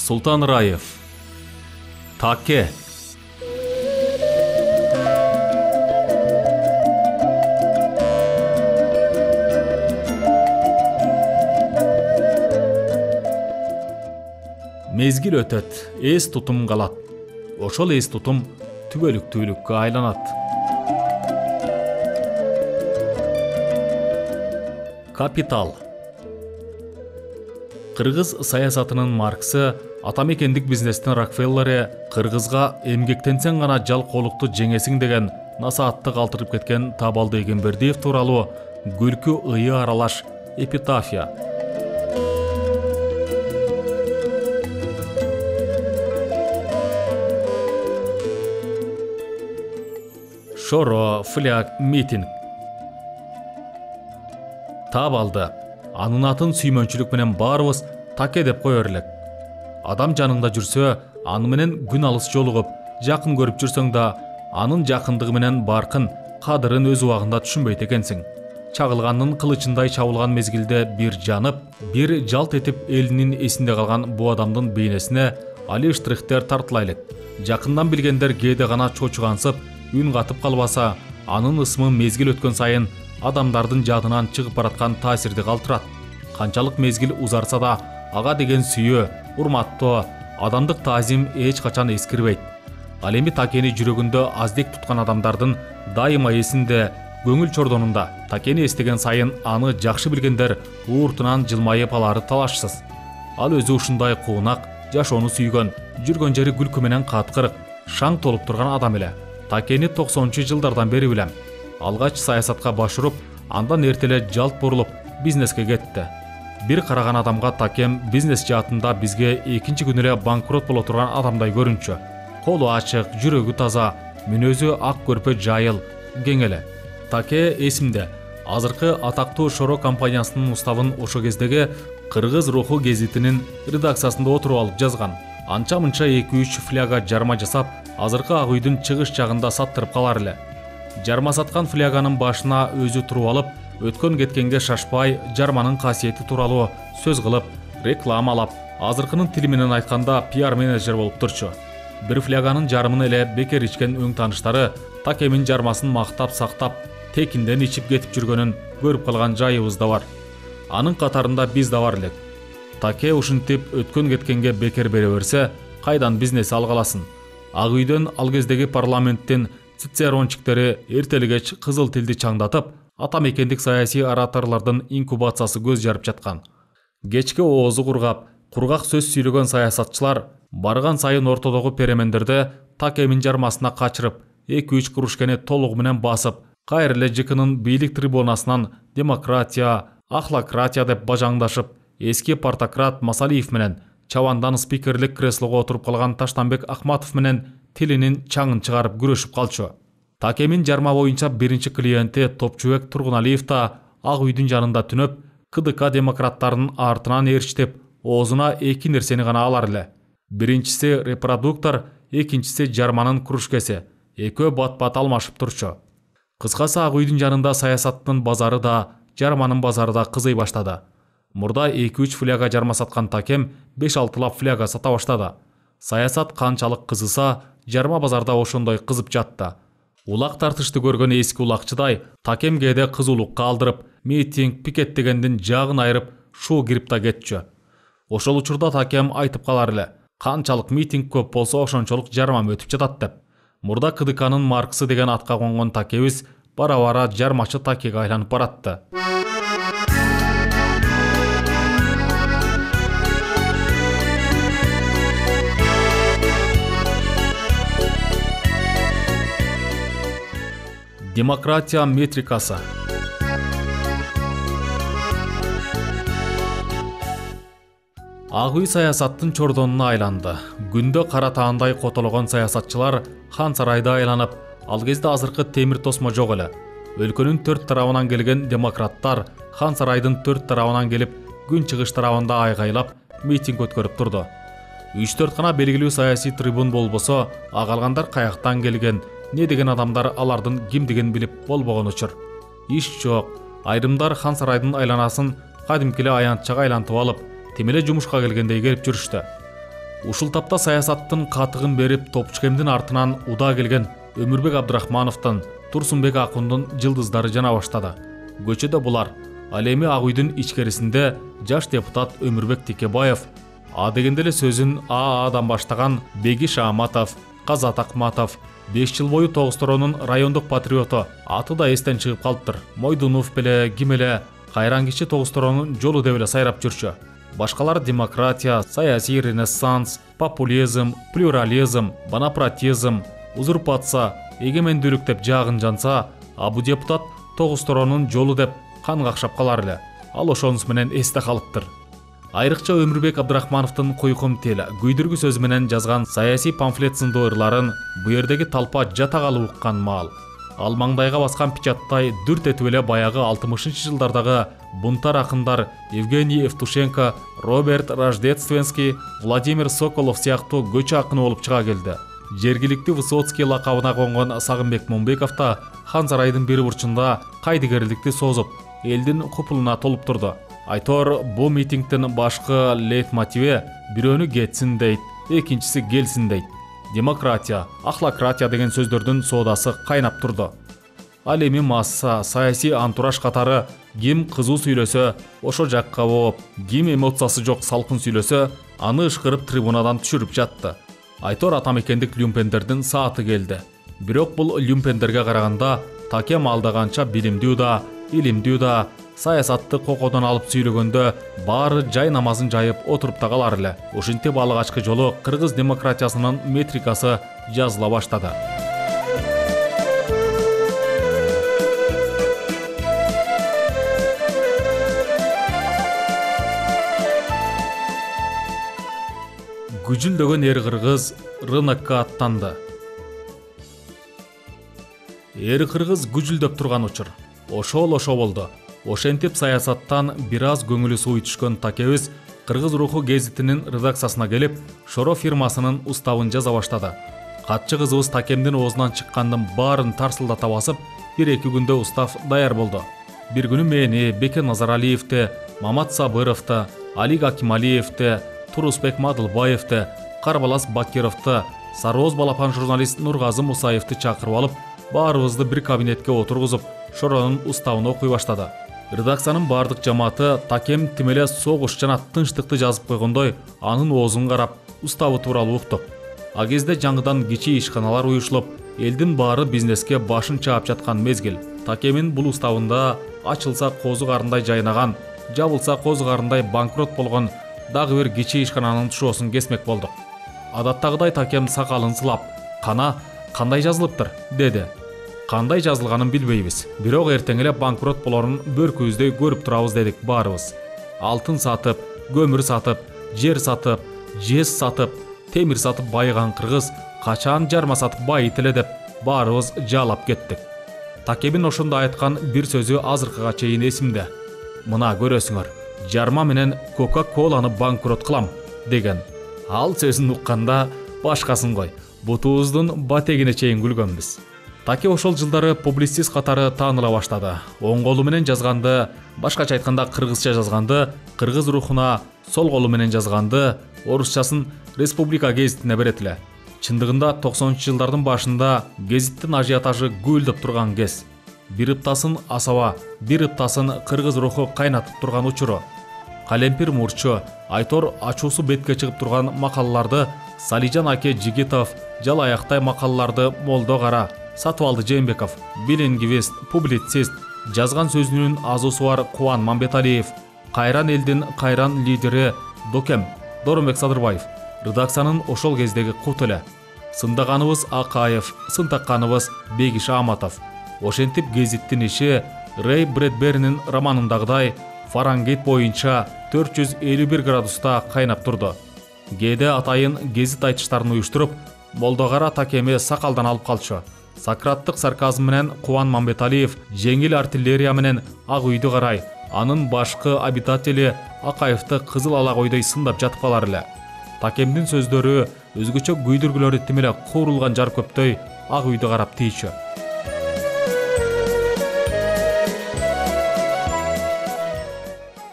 Султан Раев. Таке. Мезгил өтөт, эс тутум калат. Ошол эс тутум түбөлүктүүлүккө айланат. Капитал. Кыргыз саясатынын марксы, атамекендик бизнестин Рокфеллери кыргызга эмгектенсең гана жалкоолукту жеңесиң деген насаатты калтырып кеткен Табалды Эгембердиев тууралуу күлкү ые аралаш эпитафия. Шоро, фляг, митинг. Табалды. Анын атын сүймөнчүлүк менен баарыбыз Таке деп коёр элек. Адам жаныңда жүрсө, аны менен күн алыс жолугуп, жакын көрүп жүрсөң да, анын жакындыгы менен баркын, кадырын өз убагында түшүнбөйт экенсиң. Чагылгандын кылычындай чабылган мезгилде бир жанып, бир жалт этип элинин эсинде калган бу адамдын бейнесине али штрихтер тартылайлык. Жакындан билгендер кээде гана чочугансып, үн катып калбаса, анын ысмы мезгил өткөн сайын адамдардын жадынан чыгып бараткан таасирди калтырат. Канчалык мезгил узарса да, ага деген сүйүү, урматтоо, адамдык таазим эч качан эскирбейт. Ал эми Такени жүрөгүндө аздек туткан адамдардын дайыма эсинде, көңүл чордонунда. Такени эстеген сайын аны жакшы билгендер ууртунан жылмайып алары талашсыз. Ал өзү ушундай куунак, жашоону сүйгөн, жүргөн жери күлкү менен каткырык, шаң толуп турган адам эле. Такени 90-жылдардан бери билем. Алгач саясатка баш уруп, андан эртеле жалт бурулуп, бизнеске кетти. Бир караган адамга Такем бизнес жаатында бизге экинчи күнү эле банкрот боло турган адамдай көрүнчү. Колу ачык, жүрөгү таза, мүнөзү ак көрпө жайыл, кең эле. Таке эсимде. Азыркы атактуу Шоро компаниясынын уставын ошо кездеги Кыргыз руху гезитинин редакциясында отуруп алып жазган. Анча-мынча 2-3 фляга жарма жасап, азыркы Ак үйдүн чыгыш жагында саттырып калар эле. Жарма саткан фляганын башына өзү туруп алып, өткөн кеткенге шашпай, жарманын касиети тууралуу сөз кылып, рекламалап, азыркынын тили менен айтканда пиар менеджер болуп турчу. Бир фляганын жарымын эле бекер ичкен өң тааныштары Такемин жармасын мактап сактап, текинден ичип кетип жүргөнүн көрүп калган жайыбыз да бар. Анын катарында биз да бар элек. Таке ушинтип өткөн кеткенге бекер бере берсе, кайдан бизнес алгаласын? Ак үйдөн ал кездеги парламенттин цицерончиктери эртелигеч кызыл тилди чаңдатып, атамекендик саясий ораторлордун инкубациясы көз жарып жаткан. Кечке оозу кургак сөз сүйлөгөн саясатчылар барган сайын ортодогу перемендерде Такемин жармасына качырып, 2-3 кружкени толугу менен басып, кайра эле ЖКнын бийлик трибунасынан демократия, ахлакратия деп бажаңдашып, эски партократ Масалиев менен чабандан спикерлик креслого отуруп калган Таштанбек Ахматов менен тилинин чаңын чыгарып күрөшүп калчу. Такемин жарма боюнча биринчи клиенти Топчубек Тургуналиев да Ак үйдүн жанында түнөп, КДК демократтарынын артынан ээрчитип, оозуна эки нерсени гана алар эле. Биринчиси репродуктор, экинчиси жарманын кружкеси. Экөө бат-бат алмашып турчу. Кыскасы Ак үйдүн жанында саясаттын базары да, жарманын базары да кызый баштады. Мурда 2-3 фляга жарма саткан Такем 5-6 фляга сата баштады. Саясат канчалык кызыса, жарма базарда ошондой кызып жатты. Улак тартышты көргөн эски улакчыдай Такем кээде кызуулукка алдырып, митинг, пикет дегендин жагын айырып, шуу кирип да кетчү. Ошол учурда Такем айтып калар эле, канчалык митинг көп болсо ошончолук жармам өтүп жатат деп. Мурда КДКнын марксы деген атка конгон Такебиз бара-бара жармачы Такеге айланып баратты. Демократия метрикасы. Ак үй саясаттын чордонуна айланды. Күндө кара таандай котологон саясатчылар хан сарайда айланып, ал кезде азыркы темир тосмо жок эле. Өлкөнүн 4 тарабынан келген демократтар хан сарайдын 4 тарабынан келип, күн чыгыш тарабында айгайлап, митинг өткөрүп турду. 3-4 гана белгилүү саясий трибун болбосо, агалгандар каяктан келген, не деген адамдар алардын кимдигин билип болбогон учур. Иш жок. Айрымдар хан сарайдын айланасын кадимкиле аянтчага айлантып алып, темеле жумушка келгендей келип жүрүштү. Ушул тапта саясаттын катыгын берип топчукемдин артынан уда келген Өмүрбек Абдрахмановдун, Турсунбек Акундун жылдыздары жана баштады. Көчөдө булар. Ал эми Ак үйдүн ичкерисинде жаш депутат Өмүрбек Текебаев, а дегенде эле сөзүн ААдан баштаган Беги Шааматов, Казат Акматов, 5 жыл бою Тогуз-Торонун райондук патриоту, аты да эстен чыгып калыптыр. Мойдунов беле, ким эле кайран киши Тогуз-Торонун жолу деп эле сайрап жүрчү. Башкалар демократия, саясий ренессанс, популизм, плюрализм, бонапартизм, узурпация, эгемендүүлүк деп жагын жанса, а бу депутат Тогуз-Торонун жолу деп кан какшап калар эле. Ал ошонус менен эсте калыптыр. Айрыкча Өмүрбек Абдрахмановдун куйкум тил, күйдүргү сөз менен жазган саясий памфлет сындуу ырларын бу жердеги талпа жата калып уккан маал. Ал маңдайга баскан печаттай дүрт этип эле баягы 60-жылдардагы бунтар акындар Евгений Евтушенко, Роберт Рождественский, Владимир Соколов сыяктуу көчө акыны болуп чыга келди. Жергиликтүү Высоцкий лакабына конгон Сагынбек Момбеков да хан сарайдын бир бурчунда кайдыгерликти созуп, элдин купулуна толуп турду. Айтор, бу митингдин башкы лейтмотиви бирөөнү кетсин дейт, экинчиси келсин дейт. Демократия, ахлакратия деген сөздөрдүн соодасы кайнап турду. Ал эми масса, саясий антураж катары ким кызуу сүйлөсө, ошо жакка болуп, ким эмоциясы жок салкын сүйлөсө, аны ышкырып трибунадан түшүрүп жатты. Айтор атамекендик люмпендердин сааты келди. Бирок бул люмпендерге караганда Такем алдаганча билимдүү да, илимдүү да, саясатты кокодон алып сүйлөгөндө баары жай намазын жайып отуруп та калар эле. Ушинтип алгачкы жолу кыргыз демократиясынын метрикасы жазыла баштады. Күжүлдөгөн эр кыргыз рынокко аттанды. Эр кыргыз күжүлдөп турган учур. Ошол болду. Ошентип саясаттан бир аз көңүлү сууй түшкөн Такебиз Кыргыз руху гезитинин редакциясына келип, Шоро фирмасынын уставын жаза баштады. Катчы кызыбыз Такемдин оозунан чыккандын баарын тарсылдата басып, 1-2 күндө устав даяр болду. Бир күнү мени, Беке Назаралиевди, Мамат Сабыровду, Алик Акималиевди, Турусбек Мадылбаевди, Карбалас Бакировду, Сарооз балапан журналист Нургазы Мусаевди чакырып алып, баарыбызды бир кабинетке отургузуп, Шоронун уставын окуй баштады. Редакциянын бардык жамааты Такем тим эле согуш жана тынчтыкты жазып койгондой, анын оозун карап, уставы тууралуу уктуп. А кезде жаңыдан кичи ишканалар уюшулуп, элдин баары бизнеске башын чаап жаткан мезгил. Такемин бул уставында ачылса козу карындай жайнаган, жабылса козу карындай банкрот болгон дагы бир кичи ишкананын тушоосун кесмек болдук. Адаттагыдай Такем сакалын сылап, "Кана, кандай жазылыптыр?" деди. Кандай жазылганын билбейбиз. Бирок эртең эле банкрот болорун бөркүбүздөй көрүп турабыз дедик баарыбыз. Алтын сатып, көмүр сатып, жер сатып, жез сатып, темир сатып байыган кыргыз качан жарма сатып байыйт эле деп баарыбыз жалап кеттик. Такебин ошондо айткан бир сөзү азыркыга чейин эсимде. "Мына көрөсүңөр, жарма менен Кока-Коланы банкрот кылам" деген. Ал сөзүн укканда башкасын кой, бутубуздун батегине чейин күлгөнбүз. Таке ошол жылдары публицист катары тааныла баштады. Оң колу менен жазганды, башкача айтканда кыргызча жазганды, кыргыз рухуна, сол колу менен жазганды, орусчасын Республика гезитине берет эле. Чындыгында 90-жылдардын башында гезиттин ажиотажы гүлдөп турган кез. Бир ыптасын асаба, бир ыптасын кыргыз руху кайнатып турган учуру. Калемпир мурчу, Айтор ачуусу бетке чыгып турган макалаларды Салижан аке Жигитов, жалаяктай макалаларды Молдо Кара, Сатыбалды Жээнбеков, билингвист, публицист, жазган сөзүнүн азуусу бар Кубан Мамбеталиев, кайран элдин кайран лидери Докем, Доромбек Садырбаев, редакциянын ошол кездеги кут эле. Сындаганыбыз Акаев, сынтакканыбыз Беги Шааматов. Ошентип гезиттин иши Рэй Брэдберинин романындагыдай Фаренгейт боюнча 451 градуста кайнап турду. Кээде атайын гезит айтыштарын уюштуруп, Молдо Кара Такеми сакалдан алып калчу. Сократтык сарказм менен Кубан Мамбеталиев жеңил артиллерия менен Ак үйдү карай, анын башкы обитатели Акаевди кызыл ала койдой сындап жатып калар эле. Такемдин сөздөрү өзгөчө күйдүргүлөрү тим эле куурулган жар көптөй Ак үйдү карап тийчү.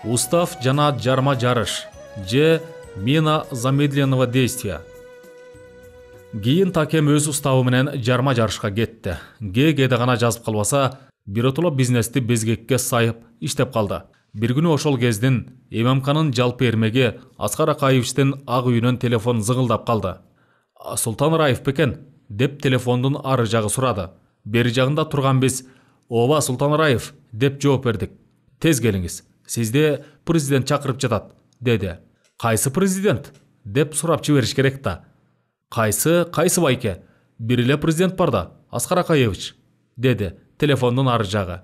Устав жана жарма жарыш же Мера замедленного действия. Кийин Такем өз уставы менен жарма жарышка кетти. Кээде гана жазып калбаса, биротоло бизнести безгекке сайып иштеп калды. Бир күнү ошол кездин ММКнын жалпы эрмеги Аскар Акаевичтин ак үйүнөн телефон зыңылдап калды. Султан Раев бекен деп телефондун ары жагы сурады. Бери жагында турган биз "Ооба, Султан Раев" деп жооп бердик. "Тез келиңиз, сизди президент чакырып жатат" деди. "Кайсы президент?" деп сурап жибериш керек да. Кайсы байке? Бир эле президент бар да, Аскар Акаевич" деди телефондун ары жагы.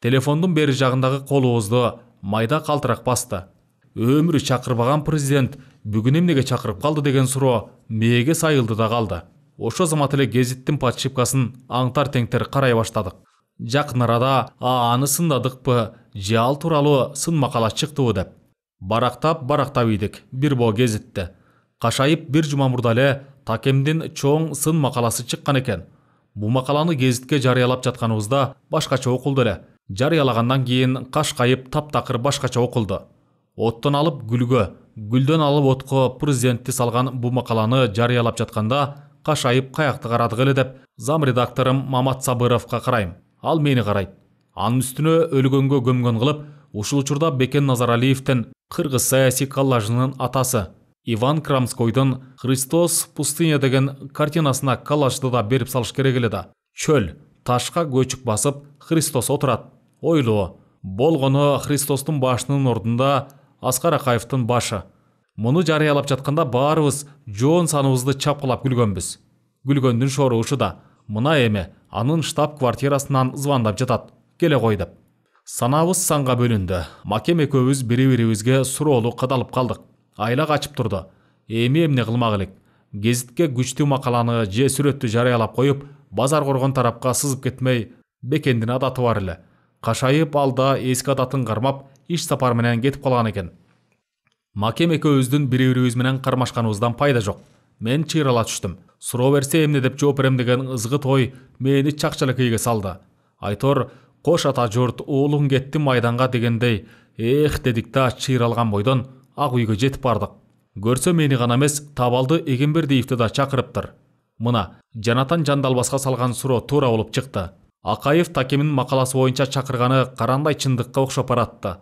Телефондун бери жагындагы колубузду майда калтырак басты. Өмүрү чакырбаган президент бүгүн эмнеге чакырып калды деген суроо мээге сайылды да калды. Ошо замат эле гезиттин подшипкасын аңтар теңтер карай баштадык. Жакын арада аны сындадыкпы, же ал тууралуу сын макала чыктыбы деп. Барактап ийдик бир боо гезитте. Кашайып бир жума мурда эле Такемдин чоң сын макаласы чыккан экен. Бу макаланы гезитке жарыялап жатканыбызда башкача окулду эле. Жарыялагандан кийин кашкайып таптакыр башкача окулду. Оттон алып гүлгө, гүлдөн алып отко президентти салган бу макаланы жарыялап жатканда кашайып каякты карадык эле деп зам редакторум Мамат Сабыровго карайм. Ал мени карайт. Анын үстүнө өлгөнгө көмгөн кылып, ушул учурда Бекен Назаралиевдин кыргыз саясий коллажынын атасы Иван Крамскойдун "Христос в пустыне" деген картинасына коллажды да берип салыш керек эле да. Чөл, ташка көчүк басып, Христос отурат. Ойлоо, болгону Христостун башынын ордунда Аскар Акаевдин башы. Муну жарыялап жатканда баарыбыз жоон саныбызды чапкылап күлгөнбүз. Күлгөндүн шору ушу да. Мына эми анын штаб-квартирасынан звондап жатат. Келе кой деп. Санабыз санга бөлүндү. Макем экөөбүз бири-бирибизге суроолуу кадалып калдык. Айла качып турду. Эми эмне кылмак элек? Гезитке күчтүү макаланы же сүрөттү жарыялап коюп, базар коргон тарапка сызып кетмей, Бекендин адаты бар эле. Кашайып алда эски адатын кармап, иш сапар менен кетип калган экен. Макем экөөбүздүн бири-бирибиз менен кармашканыбыздан пайда жок. Мен чыйрала түштүм. Суроо берсе эмне деп жооп берем деген ызгыт ой мени чакчалекейге салды. Айтор, кош ата журт уулуң кетти майданга дегендей, дедик да чыйралган бойдон ак үйгө жетип бардык. Көрсө мени гана эмес, Табалды Эгембердиевди да чакырыптыр. Мына Жанатан Жандалбаска салган суроо туура болуп чыкты. Акаев Такемин макаласы боюнча чакырганы карандай чындыкка окшоп баратты.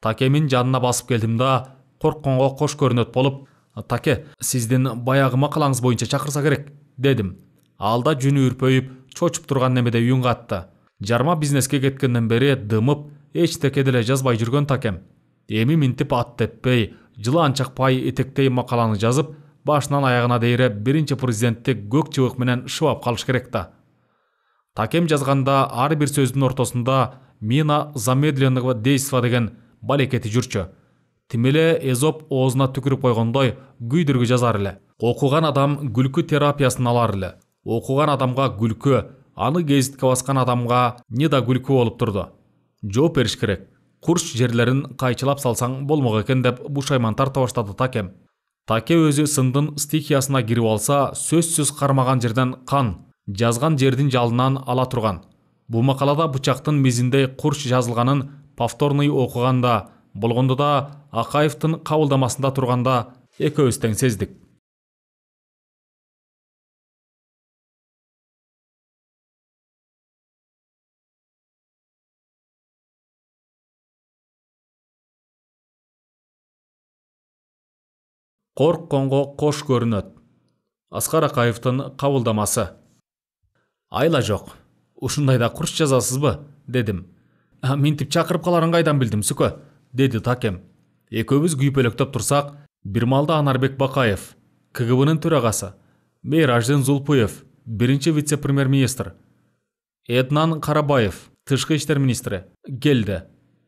Такемин жанына басып келдим да, коркконго кош көрүнөт болуп, "Таке, сиздин баягы макалаңыз боюнча чакырса керек" дедим. Ал да жүнү үрпөйүп, чочуп турган немеде үйүн катты. Жарма бизнеске кеткенден бери дымып, эчтеке деле жазбай жүргөн Такем. Эми минтип ат теппей, жылан чакпай этектей макаланы жазып, башынан аягына дейре биринчи президентти көк чыбык менен шыбап калыш керек да. Такем жазганда ар бир сөздүн ортосунда "Мера замедленного действия" деген балекети жүрчү. Тим эле Эзоп оозуна түкүрүп койгондой күйдүргү жазар эле. Окуган адам күлкү терапиясын алар эле. Окуган адамга күлкү, аны гезитке баскан адамга не да күлкү болуп турду. Жооп бериш керек. Курч жерлерин кайчылап салсаң болмок экен деп бушайман тарта баштады Такем. Таке өзү сындын стихиясына кирип алса, сөзсүз кармаган жерден кан, жазган жердин жалынан ала турган. Бу макалада бычактын мизиндей курч жазылганын повторный окуганда, болгондо да Акаевдин кабылдамасында турганда экөөбүз тең сездик. Коркконго кош көрүнөт. Аскар Акаевдин кабылдамасы. Айла жок. Ушундайда курч жазасызбы? Дедим. Минтип чакырып каларын кайдан билдим, сүкө? Деди Такем. Экөөбүз күйпөлөктөп турсак, бир маалда Анарбек Бакаев, КГБнын төрагасы, Мейраждин Зулпуев, биринчи вице-премьер-министр, Эднан Карабаев, тышкы иштер министри келди.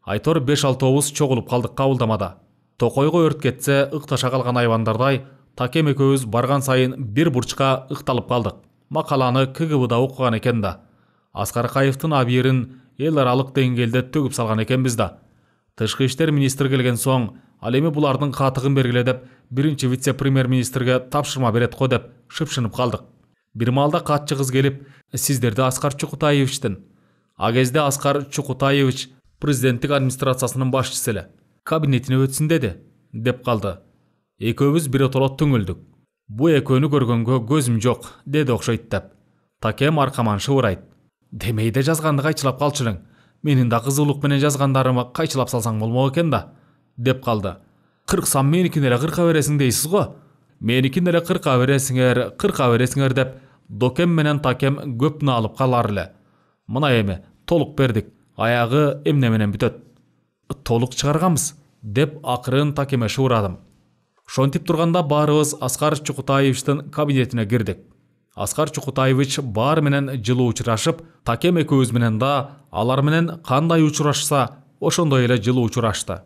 Айтор 5-6 чогулуп калдык кабылдамада. Токойго өрт кетсе, ыкташа калган айвандардай, Такем экөөбүз барган сайын бир бурчка ыкталып калдык. Макаланы КГБда окуган экен да. Аскар Акаевдин абийирин эл аралык деңгээлде төгүп салган экенбиз да. Тышкы иштер министри келген соң, ал эми булардын катыгын бергиле деп биринчи вице-премьер-министрге тапшырма берет го деп шыпшынып калдык. Бир маалда катчы кыз келип, "Сиздерди Аскар Чукутаевичтин." А кезде Аскар Чукутаевич президенттик администрациясынын башчысы эле. "Кабинетине өтсүн" деди, деп калды. Экөөбүз биротолот түңүлдүк. Бу экөөнү көргөнгө көзүм жок, деди окшойт деп. Такем аркаман шыбырайт. Демейде жазганды кайчылап калчылың. Менин да кызуулук менен жазгандарымы кайчылап салсаң болмок экен да, деп калды. Кырксам меникин эле кырка бересиң дейсиз го? Меникин эле кырка бересиңер деп Докем менен Такем көпүнө алып калар эле. Мына эми толук бердик. Аягы эмне менен бүтөт? Толук чыгарганбыз, деп акырын Такеме шыбырадым. Шонтип турганда баарыбыз Аскар Чукутаевичтин кабинетине кирдик. Аскар Чукутаевич баары менен жылуу учурашып, Такем экөөбүз менен да алар менен кандай учурашса, ошондой эле жылуу учурашты.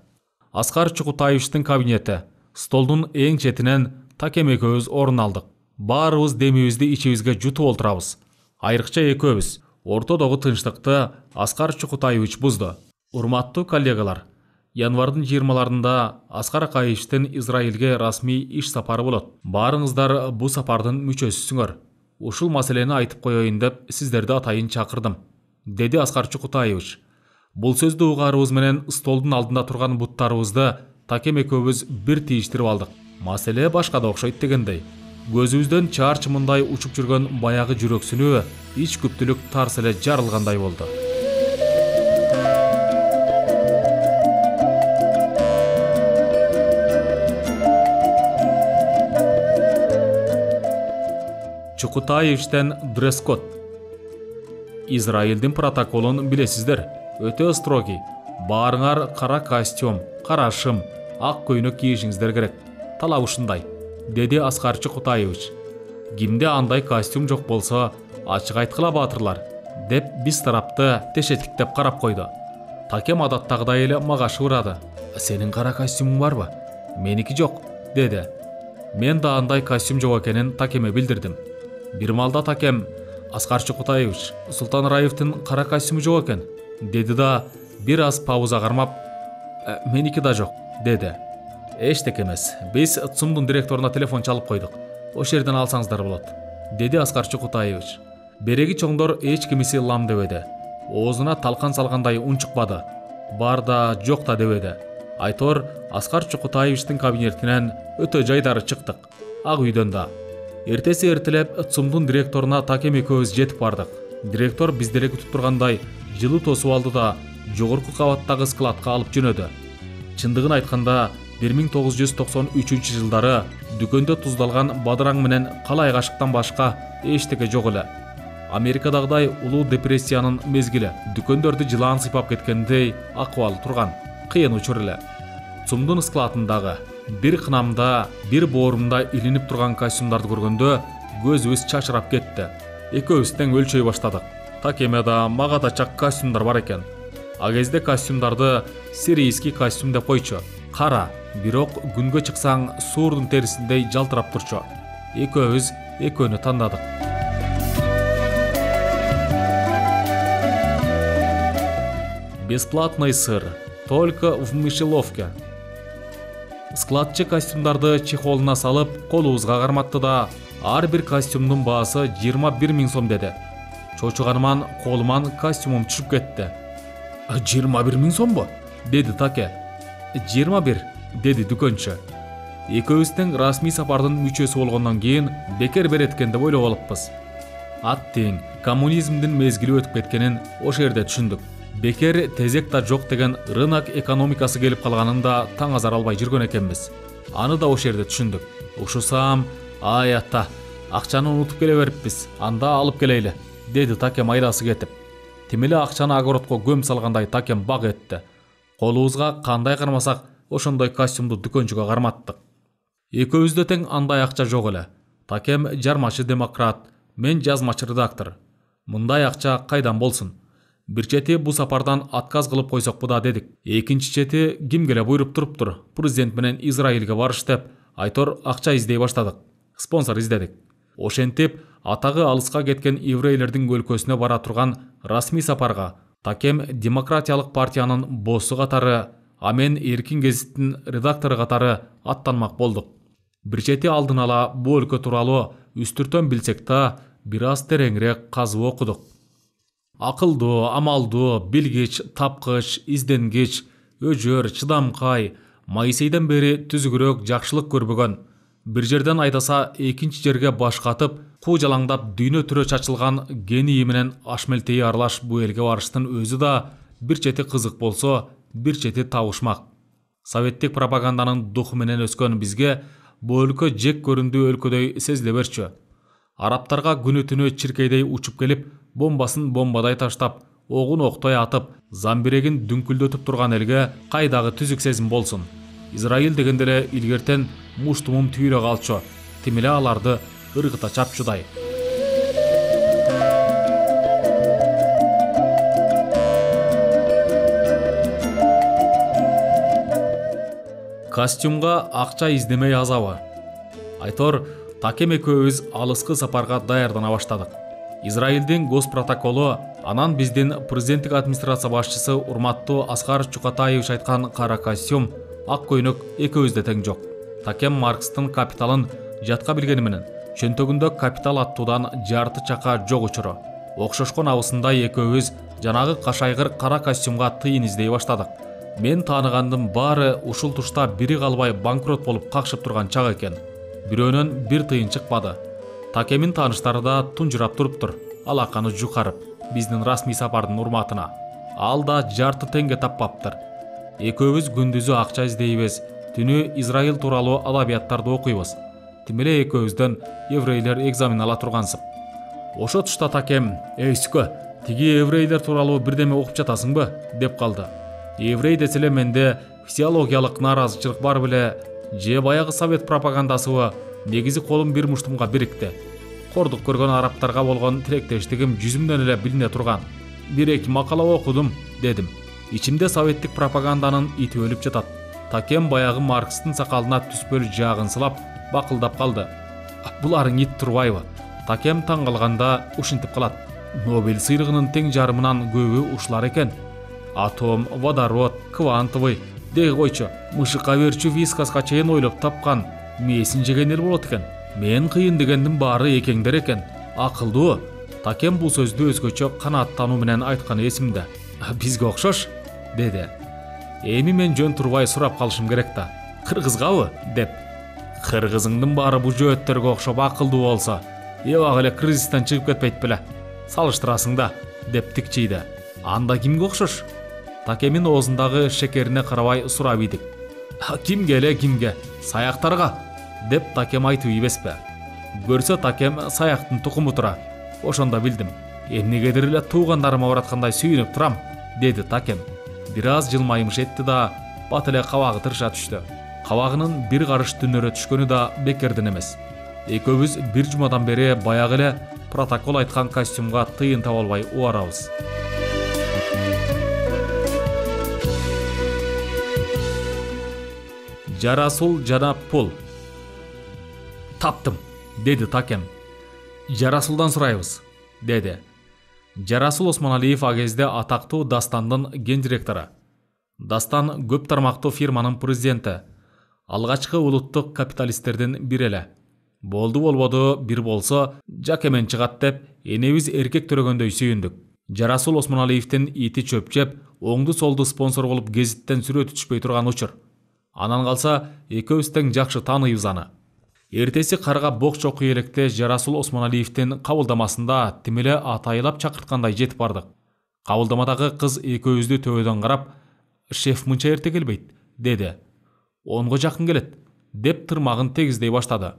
Аскар Чукутаевичтин кабинети, столдун эң четинен Такем экөөбүз орун алдык. Баарыбыз демибизди ичибизге жутуп олтурабыз. Айрыкча экөөбүз. Ортодогу тынчтыкты Аскар Чукутаевич бузду. Урматтуу коллегалар, январдын 20-ларында Аскар Акаевичтин Израилге расмий иш сапары болот. Баарыңыздар бу сапардын мүчөсүсүңөр. Ушул маселени айтып коеюн деп сиздерди атайын чакырдым, деди Аскар Чукутаевич. Бул сөздү угарыбыз менен столдун алдында турган буттарыбызды Такем экөөбүз бир тийиштирип алдык. Маселе башкада окшойт дегендей. Көзүбүздөн чаар-чымындай учуп жүргөн баягы жүрөксүнүү ич күптүлүк тарс эле жарылгандай болду. Чукутаевичтен дресс-код. Израилдин протоколун билесиздер. Өтө строги. Баарыңар кара костюм, кара шым, ак көйнөк кийишиңиздер керек. Талап ушундай, деди Аскар Чукутаевич. Кимде андай костюм жок болсо, ачык айткыла баатырлар, деп биз тарапты тешеттиктеп карап койду. Такем адаттагыдай эле мага шыбырады. Сенин кара костюмуң барбы? Меники жок, деди. Мен да андай костюм жок экенин Такеме билдирдим. Бир малда Такем: Аскар Чукутаевич, Султан Раевдин кара костюму жок экен, деди да бир аз пауза кармап: меники да жок, деди. Эчтеке эмес, биз ЦУМдун директоруна телефон чалып койдук. Ош жерден алсаңыздар болот, деди Аскар Чукутаевич. Береги чоңдор эч кимиси лам дебеди. Оозуна талкан салгандай үн чыкпады. Бар да жок да дебеди. Айтор Аскар Чукутаевичтин кабинетинен өтө жайдары чыктык. Ак үйдөн да. Эртеси эртелеп ЦУМдун директоруна Такем экөөбүз жетип бардык. Директор биздерге күтүп тургандай жылуу тосуп алды да жогорку кабаттагы складка алып жөнөдү. Чындыгын айтканда 1993 жылдары дүкөндө туздалган бадыраң менен калай кашыктан башка эчтеке жок эле. Америкадагыдай улуу депрессиянын мезгили дүкөндөрдү жылаан сыйпап кеткендей акыбалы турган. Кыйын учур эле. ЦУМдун складындагы бир кынамда, бир боорумда илинип турган костюмдарды көргөндө көзүбүз чачырап кетти. Экөөбүз тең өлчөй баштадык. Такеме да мага да чак костюмдар бар экен. А кезде костюмдарды сирийский костюм деп койчу. Кара, бирок күнгө чыксаң суурдун терисиндей жалтырап турчу. Экөөбүз экөөнү тандадык. Бесплатный сыр, только в мышеловке. Складчы костюмдарды чехолуна салып, колубузга карматты да, ар бир костюмдун баасы 21 000 сом деди. Чочуганыман колуман костюмум түшүп кетти. 21 000 сомбу? Деди Таке. 21, деди дүкөнчү. Экөөбүздүн расмий сапардын мүчөсү болгондон кийин бекер берет экен деп ойлоп алыппыз. Аттең коммунизмдин мезгили өтүп кеткенин ошол жерде түшүндүк. Бекер тезек да жок деген рынок экономикасы келип калганын да таң азар албай жүргөн экенбиз. Аны да ошол жерде түшүндүк. Ушусам, ай ата, акчаны унутуп келе бериппиз, анда алып келейли, деди Такем айрасы кетип. Тимеле акчаны огородко көм салгандай Такем баг этти. Колубузга кандай кармасак, ошондой костюмду дүкөнчүгө карматтык. Экөөбүздө тең андай акча жок эле. Такем жармачы демократ, мен жазмачы редактор. Мындай акча кайдан болсун? Бир чети бу сапардан отказ кылып койсокпу да дедик. Экинчи чети кимге эле буйруп туруптур, президент менен Израилге барыш деп, айтор акча издей баштадык. Спонсор издедик. Ошентип атагы алыска кеткен еврейлердин өлкөсүнө бара турган расмий сапарга Такем демократиялык партиянын боссу катары, а мен Эркин гезиттин редактору катары аттанмак болдук. Бир чети алдын ала бу өлкө тууралуу үстүртөн билсек да, бир аз тереңирээк казып окудук. Акылдуу, амалдуу, билгич, тапкыч, изденгич, өжөр, чыдамкай, Моисейден бери түзүгүрөөк жакшылык көрбөгөн, бир жерден айдаса экинчи жерге баш катып, куу жалаңдап дүйнө түрө чачылган гении менен ашмелтеи аралаш бу элге барыштын өзү да бир чети кызык болсо, бир чети табышмак. Советтик пропаганданын духу менен өскөн бизге бу өлкө жек көрүндүү өлкөдөй сезиле берчү. Араптарга күнү түнү чиркейдей учуп келип, бомбасын бомбадай таштап, огун октой атып, замбирегин дүңкүлдөтүп турган элге кайдагы түзүк сезим болсун. Израиль дегенде эле илгертен муштумум түйүлө калчу, тим эле аларды ыргыта чапчудай. Костюмга акча издемей азабы. Айтор, Такем экөөбүз алыскы сапарга даярдана баштадык. Израилдин госпротоколу, анан биздин президенттик администрация башчысы урматтуу Аскар Чукатаевич айткан кара костюм, ак көйнөк экөөбүздө тең жок. Такем Маркстын Капиталын жатка билгени менен, чөнтөгүндө Капитал аттуудан жарты чака жок учуру. Окшошкон абысындай экөөбүз жанагы кашайгыр кара костюмга тыйын издей баштадык. Мен тааныгандын баары ушул тушта бири калбай банкрот болуп какшып турган чак экен. Бирөөнөн бир тыйын чыкпады. Такемин тааныштары да тунжурап туруптур, алаканы жукарып, биздин расмий сапардын урматына. Ал да жарты теңге таппаптыр. Экөөбүз күндүзү акча издейбиз, түнү Израиль тууралуу адабияттарды окуйбуз. Тим эле экөөбүздөн еврейлер экзамен ала тургансып. Ошо тушта Такем, "Эйскө, тиги еврейлер тууралуу бирдеме окуп жатасыңбы?" деп калды. Еврей десе эле менде физиологиялык нааразычылык бар беле, же баягы совет пропагандасыбы, негизи колум бир муштумга бирикти. Кордук көргөн араптарга болгон тилектештигим жүзүмдөн эле билине турган. Бир-эки макала окудум, дедим. Ичимде советтик пропаганданын ити өлүп жатат. Такем баягы Маркстын сакалына түспөл жагын сылап, бакылдап калды. Буларың ит турбайбы? Такем таң калганда ушинтип калат. Нобель сыйлыгынын тең жарымынан көбү ушулар экен. Атом, водород, квантовый, деги койчу, мышыкка берчү вискаска чейин ойлоп тапкан, мээсин жеген эл болот экен. Мен кыйын дегендин баары экеңдер экен. Акылдуу. Такем бул сөздү өзгөчө канааттануу менен айтканы эсимде. Бизге окшош, деди. Эми мен жөн турбай сурап калышым керек да. Кыргызгабы, деп. Кыргызыңдын баары бу жөөттөргө окшоп акылдуу болсо, эбак эле кризистен чыгып кетпейт беле. Салыштырасың да, деп тикчийди. Анда кимге окшош? Такемин оозундагы шекерине карабай сурап ийдик. Кимге эле кимге? Саяктарга, деп Такем айтып ийбеспи? Көрсө Такем саяктын тукуму тура. Ошондо билдим. Эмнегедир эле туугандарыма бараткандай сүйүнүп турам, деди Такем. Бир аз жылмайымыш этти да, бат эле кабагы тырыша түштү. Кабагынын бир карыш түнөрө түшкөнү да бекерден эмес. Экөөбүз бир жумадан бери баягы эле протокол айткан костюмга тыйын таба албай убарабыз. Жарасул жана пул. Таптым, деди Такем. Жарасулдан сурайбыз, деди. Жарасул Осмоналиев агезде атактуу Дастандын ген директору. Дастан көп тармактуу фирманын президенти. Алгачкы улуттук капиталисттердин бири эле. Болду бир болсо жакемен чыгат деп энебиз эркек төрөгөндөй сүйүндүк. Жарасул Осмоналиевдин ити чөпчеп, оңду солду спонсор болуп гезиттен сүрөтү түшпөй турган учур. Анан калса экөөбүз тең жакшы тааныйбыз аны. Эртеси карга бок чокуй электе Жарасул Осмоналиевдин кабылдамасында тим эле атайылап чакырткандай жетип бардык. Кабылдамадагы кыз экөөбүздү төбөдөн карап, "Шеф мынча эрте келбейт", деди. "Онго жакын келет", деп тырмагын тегиздей баштады.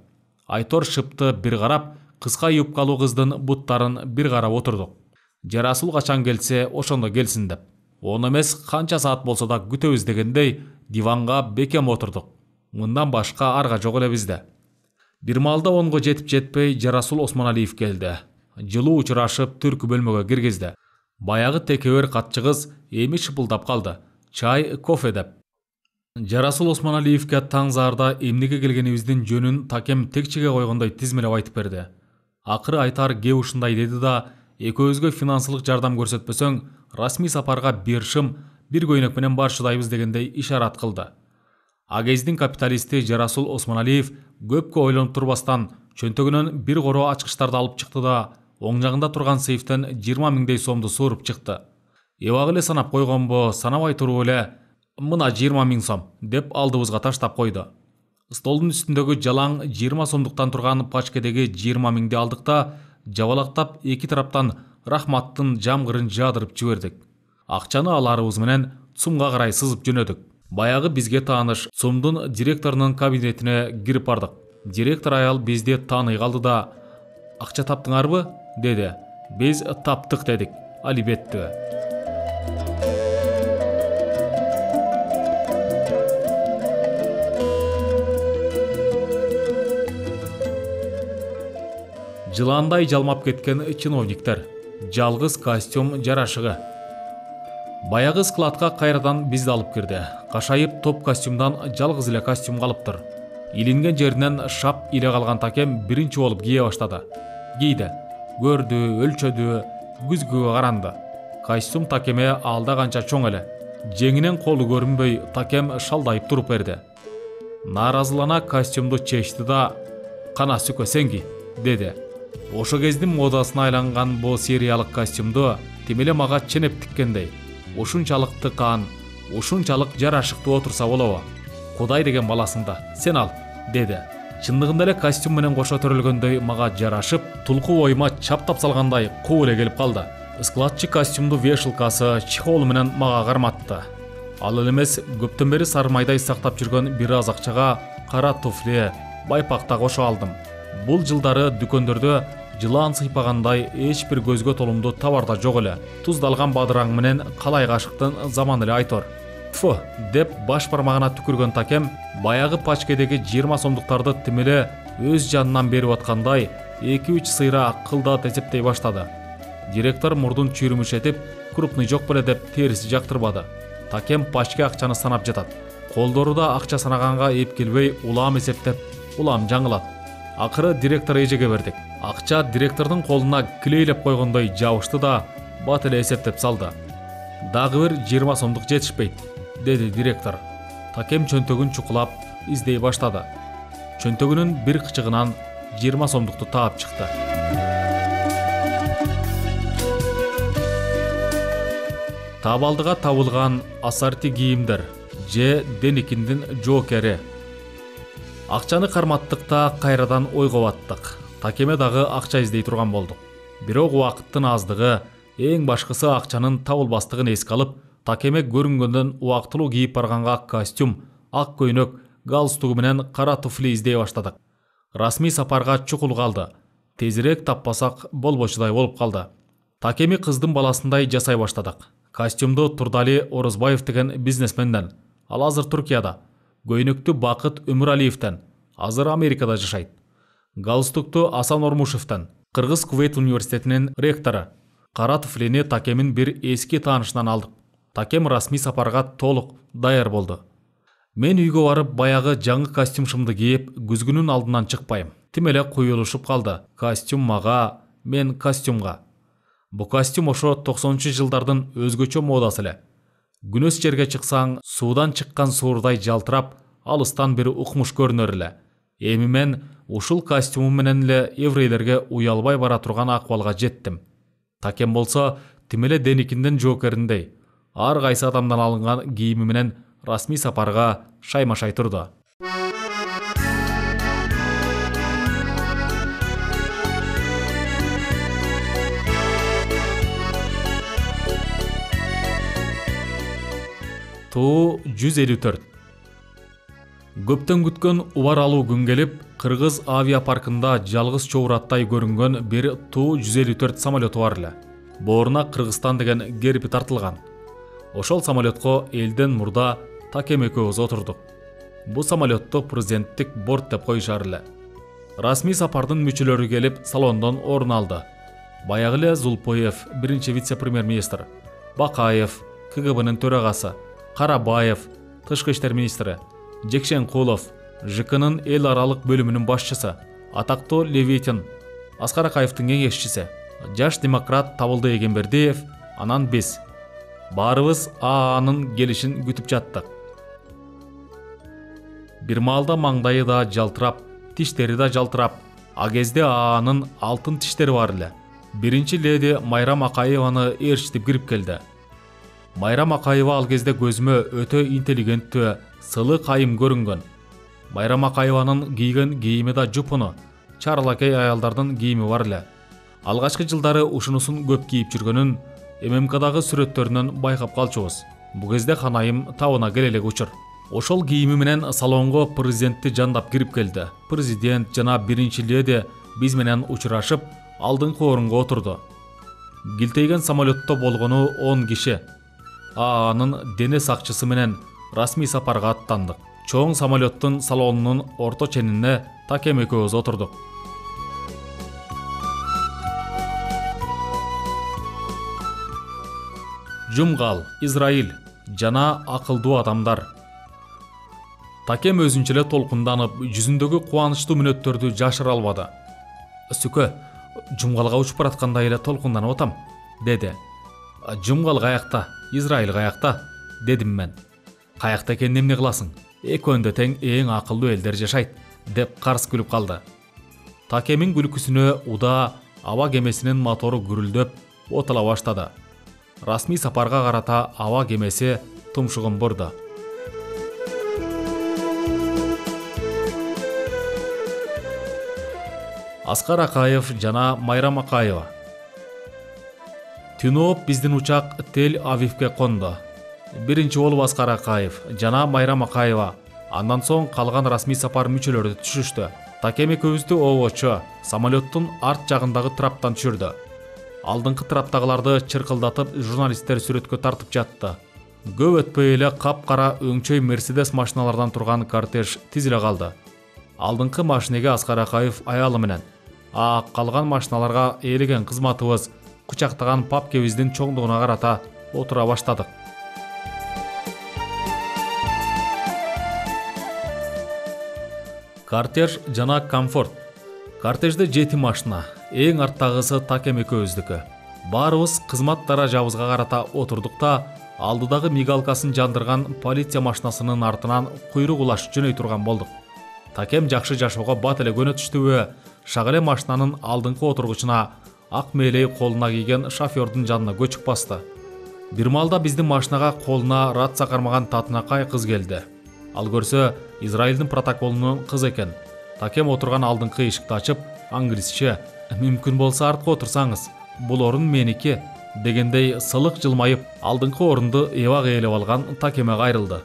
Айтор шыпты бир карап, кыска юбкалуу кыздын буттарын бир карап отурдук. Жарасул качан келсе, ошондо келсин деп. Оны эмес канча саат болсо да күтөбүз дегендей диванга бекем отурдук. Мындан башка арга жок эле бизде. Бир маалда онго жетип жетпей Жарасул Осмоналиев келди. Жылуу учурашып түркү бөлмөгө киргизди. Баягы текебер катчы кыз эми шыпылдап калды. Чай, кофе деп. Жарасул Осмоналиевке таң заарда эмнеге келгенибиздин жөнүн Такем текчиге койгондой тизмелеп айтып берди. Акыры айтар ке ушундай деди да, экөөбүзгө финансылык жардам көрсөтпөсөң, расмий сапарга бир шым, бир көйнөк менен барышудайбыз дегендей ишарат кылды. Агездин капиталисти Жарасул Осмоналиев көпкө ойлонуп турбастан чөнтөгүнөн бир коро ачкычтарды алып чыкты да, оң жагында турган сейфтен 20 000 сомду сууруп чыкты. Эбак эле санап койгонбу, санабай туруп эле Мына 20.000 сом, деп алдыбызга таштап койду. Столдун үстүндөгү жалаң 20 сомдуктан турган пачкедеги 20.000ди алдык да жабалактап эки тараптан рахматтын жамгырын жаадырып жибердик. Акчаны аларыбыз менен ЦУМга карай сызып жөнөдүк. Баягы бизге тааныш ЦУМдун директорунун кабинетине кирип бардык. Директор аял бизди тааный калды да: "Акча таптыңарбы?" деди. Биз таптык дедик. Албетте. Жыландай жалмап кеткен чиновниктер. Жалгыз костюм жарашыгы. Баягы складка кайрадан бизди алып кирди. Кашайып топ костюмдан жалгыз эле костюм калыптыр. Илинген жеринен шап иле калган Такем биринчи болуп кие баштады. Кийди, көрдү, өлчөдү, күзгүгө каранды. Костюм Такеме алда канча чоң эле. Жеңинен колу көрүнбөй, Такем шалдайып туруп берди. Наразылана костюмду чечти да: "Кана сүкөсеңги", деди. Ошо кездин модасына айланган бул сериялык костюмду тим эле мага ченеп тиккендей. Ушунчалык тыкан, ушунчалык жарашыктуу отурса болобу? Кудай деген баласыңда, сен ал, деди. Чындыгында эле костюм менен кошо төрөлгөндөй мага жарашып, тулку боюма чаптап салгандай куу эле келип калды. Складчы костюмду вешалкасы, чехол менен мага карматты. Ал эле эмес, көптөн бери сармайдай сактап жүргөн бир аз акчага кара туфли, байпакта кошо алдым. Бул жылдары дүкөндөрдө жылаан сыйпагандай эч бир көзгө толумдуу товарда жок эле. Туздалган бадыраң менен калай кашыктын заманы эле айтор. Тфу, деп баш бармагына түкүргөн Такем баягы пачкедеги 20 сомдуктарды тим эле өз жанынан берип аткандай 2-3 сыйра кылдат эсептей баштады. Директор мурдун чүйрүмүшетип, крупный жок беле деп териси жактырбады. Такем пачке акчаны санап жатат. Колдору да акча санаганга эп келбей, улам эсептеп, улам жаңылат. Акыры директор эжеге бердик. Акча директордун колуна клейлеп койгондой жабышты да бат эле эсептеп салды. "Дагы бир 20 сомдук жетишпейт", деди директор. Такем чөнтөгүн чукулап издей баштады. Чөнтөгүнүн бир кычыгынан 20 сомдукту таап чыкты. Табалдыга табылган асарти кийимдер же Деникиндин жоокери. Акчаны карматтыкта кайрадан ойго баттык. Такеме дагы акча издей турган болдук. Бирок убакыттын аздыгы, эң башкысы акчанын табылбастыгын эске алып, Такеме көрүнгөндөн убактылуу кийип барганга костюм, ак көйнөк, галстугу менен кара туфли издей баштадык. Расмий сапарга чукул калды. Тезирээк таппасак болбочудай болуп калды. Такеми кыздын баласындай жасай баштадык. Костюмду Турдали Орозбаев деген бизнесменден, ал азыр Туркияда. Көйнөктү Бакыт Өмүралиевден, азыр Америкада жашайт. Галстукту Асан Ормушевден, Кыргыз Кувейт университетинин ректору. Кара туфлини Такемин бир эски таанышынан алдык. Такем расмий сапарга толук даяр болду. Мен үйгө барып баягы жаңы костюмшумду кийип, күзгүнүн алдынан чыкпайм. Тим эле куюлушуп калды. Костюм мага, мен костюмга. Бу костюм ошо 90-жылдардын өзгөчө модасы эле. Күнөс жерге чыксаң, суудан чыккан суурдай жалтырап, алыстан бир укмуш көрүнөр эле. Эми мен ушул костюмум менен эле еврейлерге уялбай бара турган акыбалга жеттим. Такем болсо тим эле Деникиндин жоокериндей, ар кайсы адамдан алынган кийими менен расмий сапарга шаймашай турду. Туу 154. Көптөн күткөн убар алуу күн келип, Кыргыз авиапаркында жалгыз чоураттай көрүнгөн бир Туу 154 самолету бар эле. Бооруна Кыргызстан деген герби тартылган. Ошол самолетко элден мурда Такем экөөбүз отурдук. Бу самолетту президенттик борт деп коюшар эле. Расмий сапардын мүчөлөрү келип салондон орун алды. Баягы эле Зулпоев, биринчи вице-премьер-министр, Бакаев, КГБнын төрагасы, Карабаев, тышкы иштер министри, Жекшенкулов, ЖКнын эл аралык бөлүмүнүн башчысы, атактуу Левитин, Аскар Акаевдин кеңешчиси, жаш демократ Табылды Эгембердиев, анан биз. Баарыбыз ААнын келишин күтүп жаттык. Бир маалда маңдайы да жалтырап, тиштери да жалтырап, а кезде ААнын алтын тиштери бар эле. Биринчи леди Майрам Акаеваны ээрчитип кирип келди. Майрам Акаева ал кезде көзүмө өтө интеллигенттүү, сылы кайым көрүнгөн. Майрам Акаеванын кийген кийими да жупуну, чарлакей аялдардын кийими бар эле. Алгачкы жылдары ушунусун көп кийип жүргөнүн ММКдагы сүрөттөрүнөн байкап калчубуз. Бу кезде канайым табына келелек учур. Ошол кийими менен салонго президентти жандап кирип келди. Президент жана биринчи леди биз менен учурашып, алдыңкы орунга отурду. Килтейген самолетто болгону 10 киши. Анын дене сакчысы менен расмий сапарга аттандык. Чоң самолеттун салонунун орто ченине Такем экөөбүз отурдук. Жумгал, Израиль жана акылдуу адамдар. Такем өзүнчө эле толкунданып, жүзүндөгү кубанычтуу мүнөттөрдү жашыра албады. Сүкө, Жумгалга учуп бараткандай эле толкунданып атам, деди. Жумгал каякта, Израиль каякта, дедим мен. Каякта экенин эмне кыласың? Экөөндө тең эң акылдуу элдер жашайт, деп карс күлүп калды. Такемин күлкүсүнө уда аба кемесинин мотору гүрүлдөп, отула баштады. Расмий сапарга карата аба кемеси тумшугун бурду. Аскар Акаев жана Майрам Акаева. Түнү оп биздин учак Тель-Авивге конду. Биринчи болуп Аскар Акаев жана Майрам Акаева, андан соң калган расмий сапар мүчөлөрү түшүштү. Такем экөөбүздү обочу самолеттун арт жагындагы траптан түшүрдү. Алдыңкы траптагыларды чыркылдатып журналисттер сүрөткө тартып жатты. Көп өтпөй эле капкара өңчөй Мерседес машиналардан турган кортеж тизиле калды. Алдыңкы машинеге Аскар Акаев аялы менен, калган машиналарга ээлеген кызматыбыз кучактаган папкебиздин чоңдугуна карата отура баштадык. Кортеж жана комфорт. Кортежде 7 машина, эң арттагысы Такем экөөбүздүкү. Баарыбыз кызмат даражабызга карата отурдук да, алдыдагы мигалкасын жандырган полиция машинасынын артынан куйрук улаш жөнөй турган болдук. Такем жакшы жашоого бат эле көнөтүштүбү, шак эле машинанын алдыңкы отургучуна ак мээлей колуна кийген шофёрдун жанына көчүп басты. Бир маалда биздин машинага колуна рация кармаган татынакай кыз келди. Ал көрсө Израилдин протоколунун кызы экен. Такем отурган алдыңкы эшикти ачып, англисче «Мүмкүн болсо артка отурсаңыз, бул орун меники» дегендей сылык жылмайып, алдыңкы орунду эбак ээлеп алган Такеме кайрылды.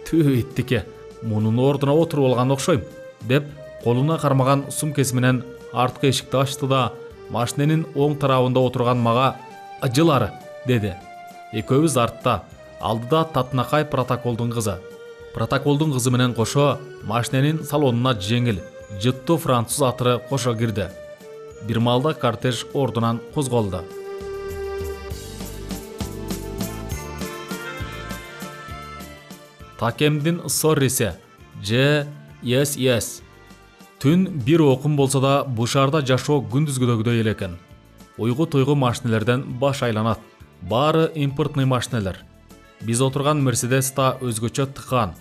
«Түү иттике, мунун ордуна отуруп алган окшойм», деп колуна кармаган сумкеси менен арткы эшикти ачты да, машиненин оң тарабында отурган мага «Жылары», деди. Экөөбүз артта, алдыда татынакай протоколдун кызы. Протоколдун кызы менен кошо машиненин салонуна жеңил, жыттуу француз атыры кошо кирди. Бир маалда кортеж ордунан козголду. Такемдин сорриси yes. Түн бир окум болсо да, бу шаарда жашоо күндүзгүдөгүдөй эле экен. Уйгу-туйгу машинелерден баш айланат. Баары импортный машинелер. Биз отурган Мерседес да өзгөчө тыкан.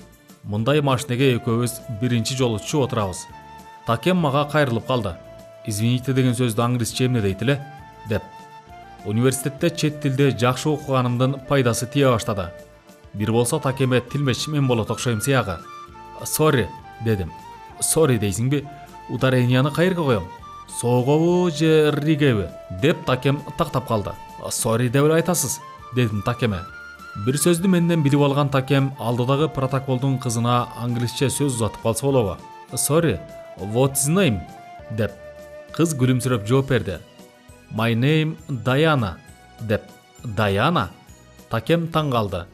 Мындай машинеге экөөбүз биринчи жолу чүп отурабыз. Такем мага кайрылып калды. «Извините» деген сөздү англисче эмне дейт эле, деп. Университетте чет тилде жакшы окуганымдын пайдасы тие баштады. Бир болсо Такеме тилмеч мен болот окшойм сыягы. «Sorry», дедим. «Sorry» дейсиңби? Ударенияны кайерге коем? Соогобу же ригеби? Деп Такем тактап калды. «Sorry» деп эле айтасыз, дедим Такеме. Бир сөздү менден билип алган Такем алдыдагы протоколдун кызына англисче сөз узатып калса болобу? «Sorry, what's name?» деп. Кыз күлүмсүрөп жооп берди. «My name Diana», деп. «Diana?» Такем таң калды.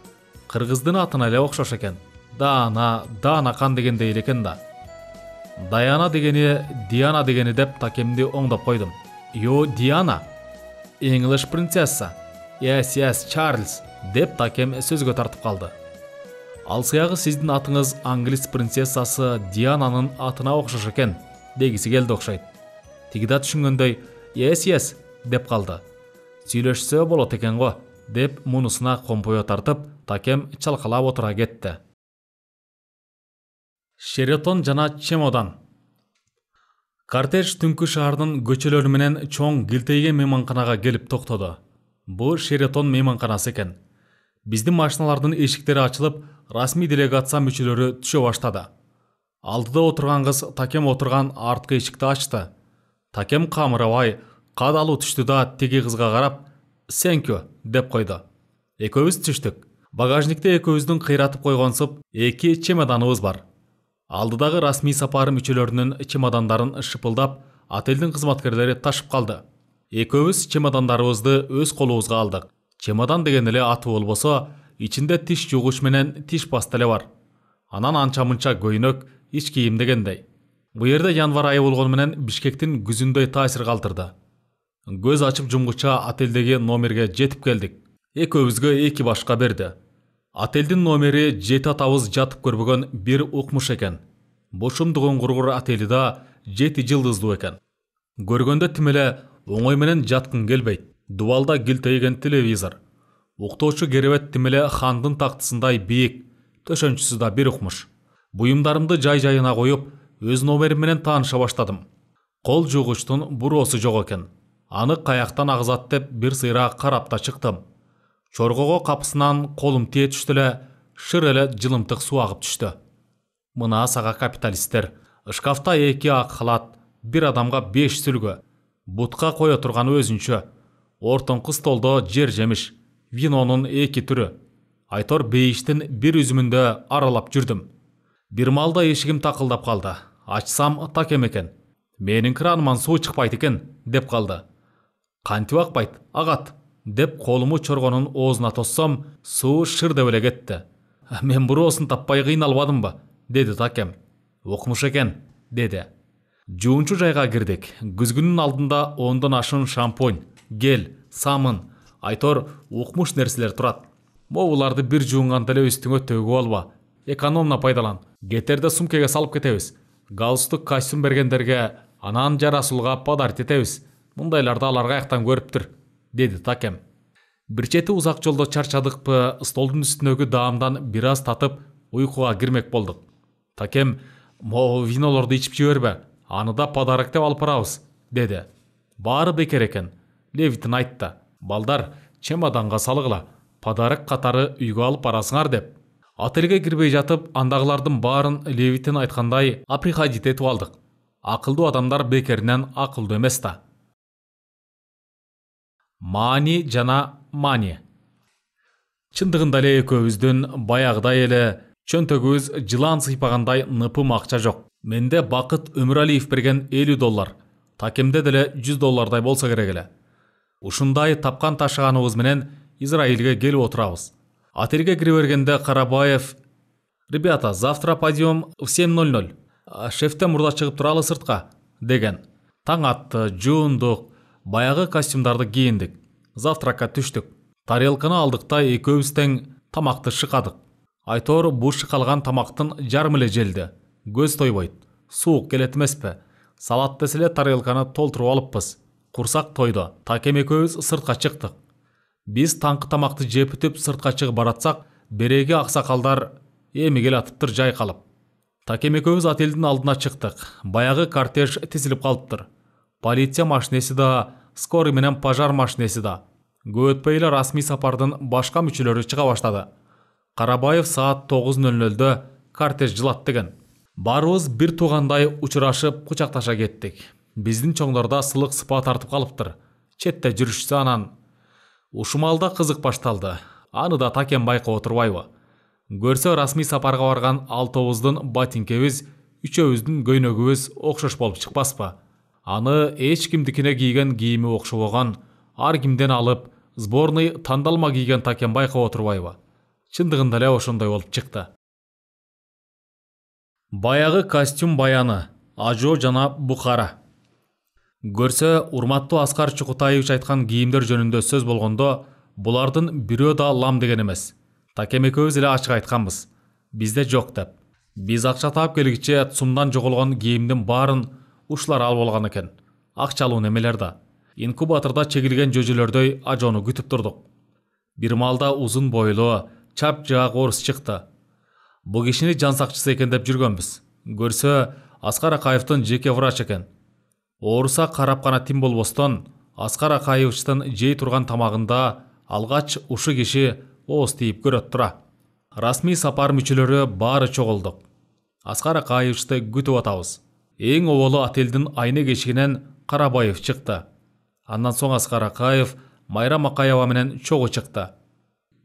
Кыргыздын атына эле окшош экен. Дана кан дегендей эле экен да. Diana дегени, Диана дегени деп Такемди оңдоп койдум. «Yo, Diana. English princess. Yes, Charles», деп Такем сөзгө тартып калды. «Ал сыягы сиздин атыңыз англис принцессасы Диананын атына окшош экен», дегиси келди окшойт. Тиги да түшүнгөндөй «Yes» деп калды. «Сүйлөшсө болот экен го», деп мунусуна компою тартып, Такем чалкалап отура кетти. Шеретон жана чемодан. Кортеж түнкү шаардын көчөлөрү менен чоң килтейген мейманканага келип токтоду. Бу Шеретон мейманканасы экен. Биздин машиналардын эшиктери ачылып, расмий делегация мүчөлөрү түшө баштады. Алдыда отурган кыз Такем отурган арткы эшикти ачты. Такем камырабай, кадалуу түштү да теги кызга карап, "Сенкө" деп койду. Экөөбүз түштүк. Багажникте экөөбүздүн кыйратып койгонсуп 2 чемоданыбыз бар. Алдыдагы расмий сапар мүчөлөрүнүн чемодандарын шыпылдап, отелдин кызматкерлери ташып калды. Экөөбүз чемодандарыбызды өз колубузга алдык. Чемодан деген эле аты болбосо, ичинде тиш жугуч менен тиш паста эле бар. Анан анча-мынча көйнөк, ич кийим дегендей. Бу жерде январь айы болгону менен Бишкектин күзүндөй таасир калтырды. Көз ачып жумгуча отелдеги номерге жетип келдик. Экөөбүзгө 2 башка берди. Отелдин номери 7 атабыз жатып көрбөгөн бир укмуш экен. Бошумдугун кургур отели да 7 жылдыздуу экен. Көргөндө тим эле оңой менен жаткың келбейт. Дубалда гүлтейген телевизор. Уктоочу керебет тим эле хандын тактысындай бийик, төшөнчүсү да бир укмуш. Буюмдарымды жай-жайына коюп, өз номерим менен тааныша баштадым. Кол жугучтун буроосу жок экен. Аны каяктан агызат деп бир сыйра карап та чыктым. Чоргого капысынан колум тие түштү эле, шыр эле жылымтык суу агып түштү. Мына сага капиталисттер. Шкафта 2 ак халат, бир адамга 5 сүлгө. Бутка кое турган өзүнчө. Ортоңку столдо жер жемиш, винонун 2 түрү. Айтор бейиштин бир үзүмүндө аралап жүрдүм. Бир маалда эшигим такылдап калды. Ачсам Такем экен. Менин краныман суу чыкпайт экен, деп калды. Кантип акпайт, агат, деп колуму чоргонун оозуна тоссом, суу шыр деп эле кетти. Мен буроосун таппай кыйналбадымбы, деди Такем. Укмуш экен, деди. Жуунчу жайга кирдик. Күзгүнүн алдында 10дон ашын шампунь, гел, самын, айтор укмуш нерселер турат. Буларды бир жуунганда эле үстүңө төгүп алба. Экономно пайдалан. Кетерде сумкеге салып кетебиз. Галстук, костюм бергендерге анан жарасулга подарить этебиз. Мындайларды алар каяктан көрүптүр, деди Такем. Бир чети узак жолдо чарчадыкпы, столдун үстүндөгү даамдан бир аз татып, уйкуга кирмек болдук. Такем, "Могу винолорду ичип жибербе, аны да подарок деп алып барабыз", деди. Баары бекер экен. Левитин айтты. "Балдар, чемоданга салгыла, подарок катары үйгө алып барасыңар" деп. Отелге кирбей жатып, андагылардын баарын Левитин айткандай априходит этип алдык. Акылдуу адамдар бекеринен акылдуу эмес да. Мани жана Мани. Чындыгында эле экөөбүздүн баягыдай эле чөнтөгүбүз жылан сыйпагандай ныпым акча жок. Менде Бакыт Өмүралиев берген $50, Такемде деле $100 болсо керек эле. Ушундай тапкан ташыганыбыз менен Израилге келип отурабыз. Отелге кире бергенде Карабаев: "Ребята, завтра пойдем в 7:00. Шефтен мурда чыгып туралы сыртка", деген. Таң атты, жуундук, баягы костюмдарды кийиндик. Завтракка түштүк. Тарелканы алдык да экөөбүз тең тамакты шыкадык. Айтор бу шыкалган тамактын жарым эле желди. Көз тойбойт. Суук келет эмеспи? Салат десе эле тарелканы толтуруп алыппыз. Курсак тойду. Такем экөөбүз сыртка чыктык. Биз таңкы тамакты жеп бүтүп сыртка чыгып баратсак, береги аксакалдар эми келатыптыр жайкалып. Такем экөөбүз отелдин алдына чыктык. Баягы кортеж тизилип калыптыр. Полиция машинеси да, скорый менен пожар машинеси да. Көп өтпөй эле расмий сапардын башка мүчөлөрү чыга баштады. Карабаев саат 9:00 кортеж жылат деген. Барыбыз бир туугандай учурашып, кучакташа кеттик. Биздин чоңдорда сылык сыпа тартып калыптыр. Четте жүрүшсө анан. Ушумалда кызык башталды. Аны да Такем байкап отурбайбы? Көрсө расмий сапарга барган алтыбыздын ботинкебиз, үчөөбүздүн көйнөгүбүз окшош болуп чыкпаспы? Аны эч кимдикине кийген кийими окшобогон, ар кимден алып, сборный тандалма кийген Такем байкап отурбайбы? Чындыгында эле ошондой болуп чыкты. Баягы костюм баяны, Ажо жана Бухара. Көрсө, урматтуу Аскар Чукутаевич айткан кийимдер жөнүндө сөз болгондо, булардын бирөө да лам деген эмес. Такем экөөбүз эле ачык айтканбыз. Бизде жок деп. Биз акча таап келгиче ЦУМдан жоголгон кийимдин баарын ушулар алып алган экен. Акчалуу немелер да. Инкубаторда чегилген жөжөлөрдөй Ажону күтүп турдук. Бир маалда узун бойлуу, чап-жаак орус чыкты. Бу кишини жан сакчысы экен деп жүргөнбүз. Көрсө, Аскар Акаевдин жеке врач экен. Ооруса карап гана тим болбостон, Аскар Акаевичтин жей турган тамагында алгач ушу киши ооз тийип көрөт тура. Расмий сапар мүчөлөрү баары чогулдук. Аскар Акаевичти күтүп атабыз. Эң оболу отелдин айна кешигинен Карабаев чыкты. Андан соң Аскар Акаев Майра Макаева менен чогуу чыкты.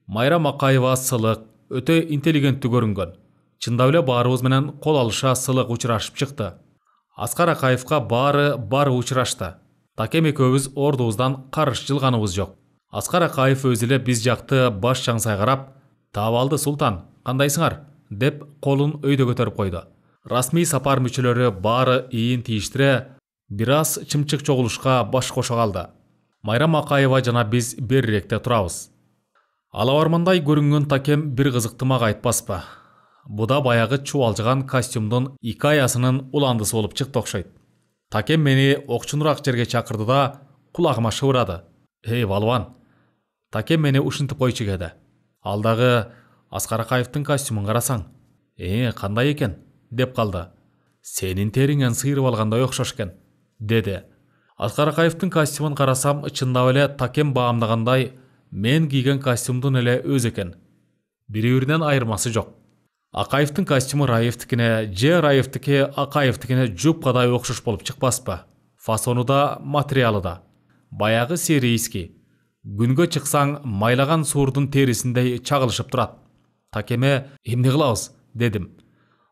Майра Макаева сылык, өтө интеллигенттүү көрүнгөн. Чындап эле баарыбыз менен кол алыша сылык учурашып чыкты. Аскар Акаевка баары учурашты. Такем экөөбүз ордубуздан карыш жылганыбыз жок. Аскар Акаев өзү эле биз жакты баш чаңсай карап, "Табалды султан, кандайсыңар?" деп колун өйдө көтөрүп койду. Расмий сапар мүчөлөрү баары ийин тийиштире, бир аз чымчык чогулушка баш кошо калды. Майра Макаева жана биз бериректе турабыз. Алабармандай көрүнгөн Такем бир кызыкты мага айтпаспы? Буда баягы чубалжыган костюмдун 2 аясынын уландысы болуп чыкты окшойт. Такем мени окчунураак жерге чакырды да кулагыма шыбырады. "Эй, балбан." Такем мени ушинтип койчу кеди. "Ал дагы Аскар Акаевдин костюмун карасаң. Кандай экен?" деп калды. "Сенин териңен сыйрып алгандай окшош экен", деди. Аскар Акаевдин костюмун карасам, чындап эле Такем баамдагандай мен кийген костюмдун эле өзү экен. Бири-биринен айырмасы жок. Акаевдин костюму Раевдикине же Раевдики Акаевдикине жупкадай окшош болуп чыкпаспы? Фасону да, материалы да. Баягы сирийский. Күнгө чыксаң майлаган суурдун терисиндей чагылышып турат. Такеме "Эмне кылабыз?" дедим.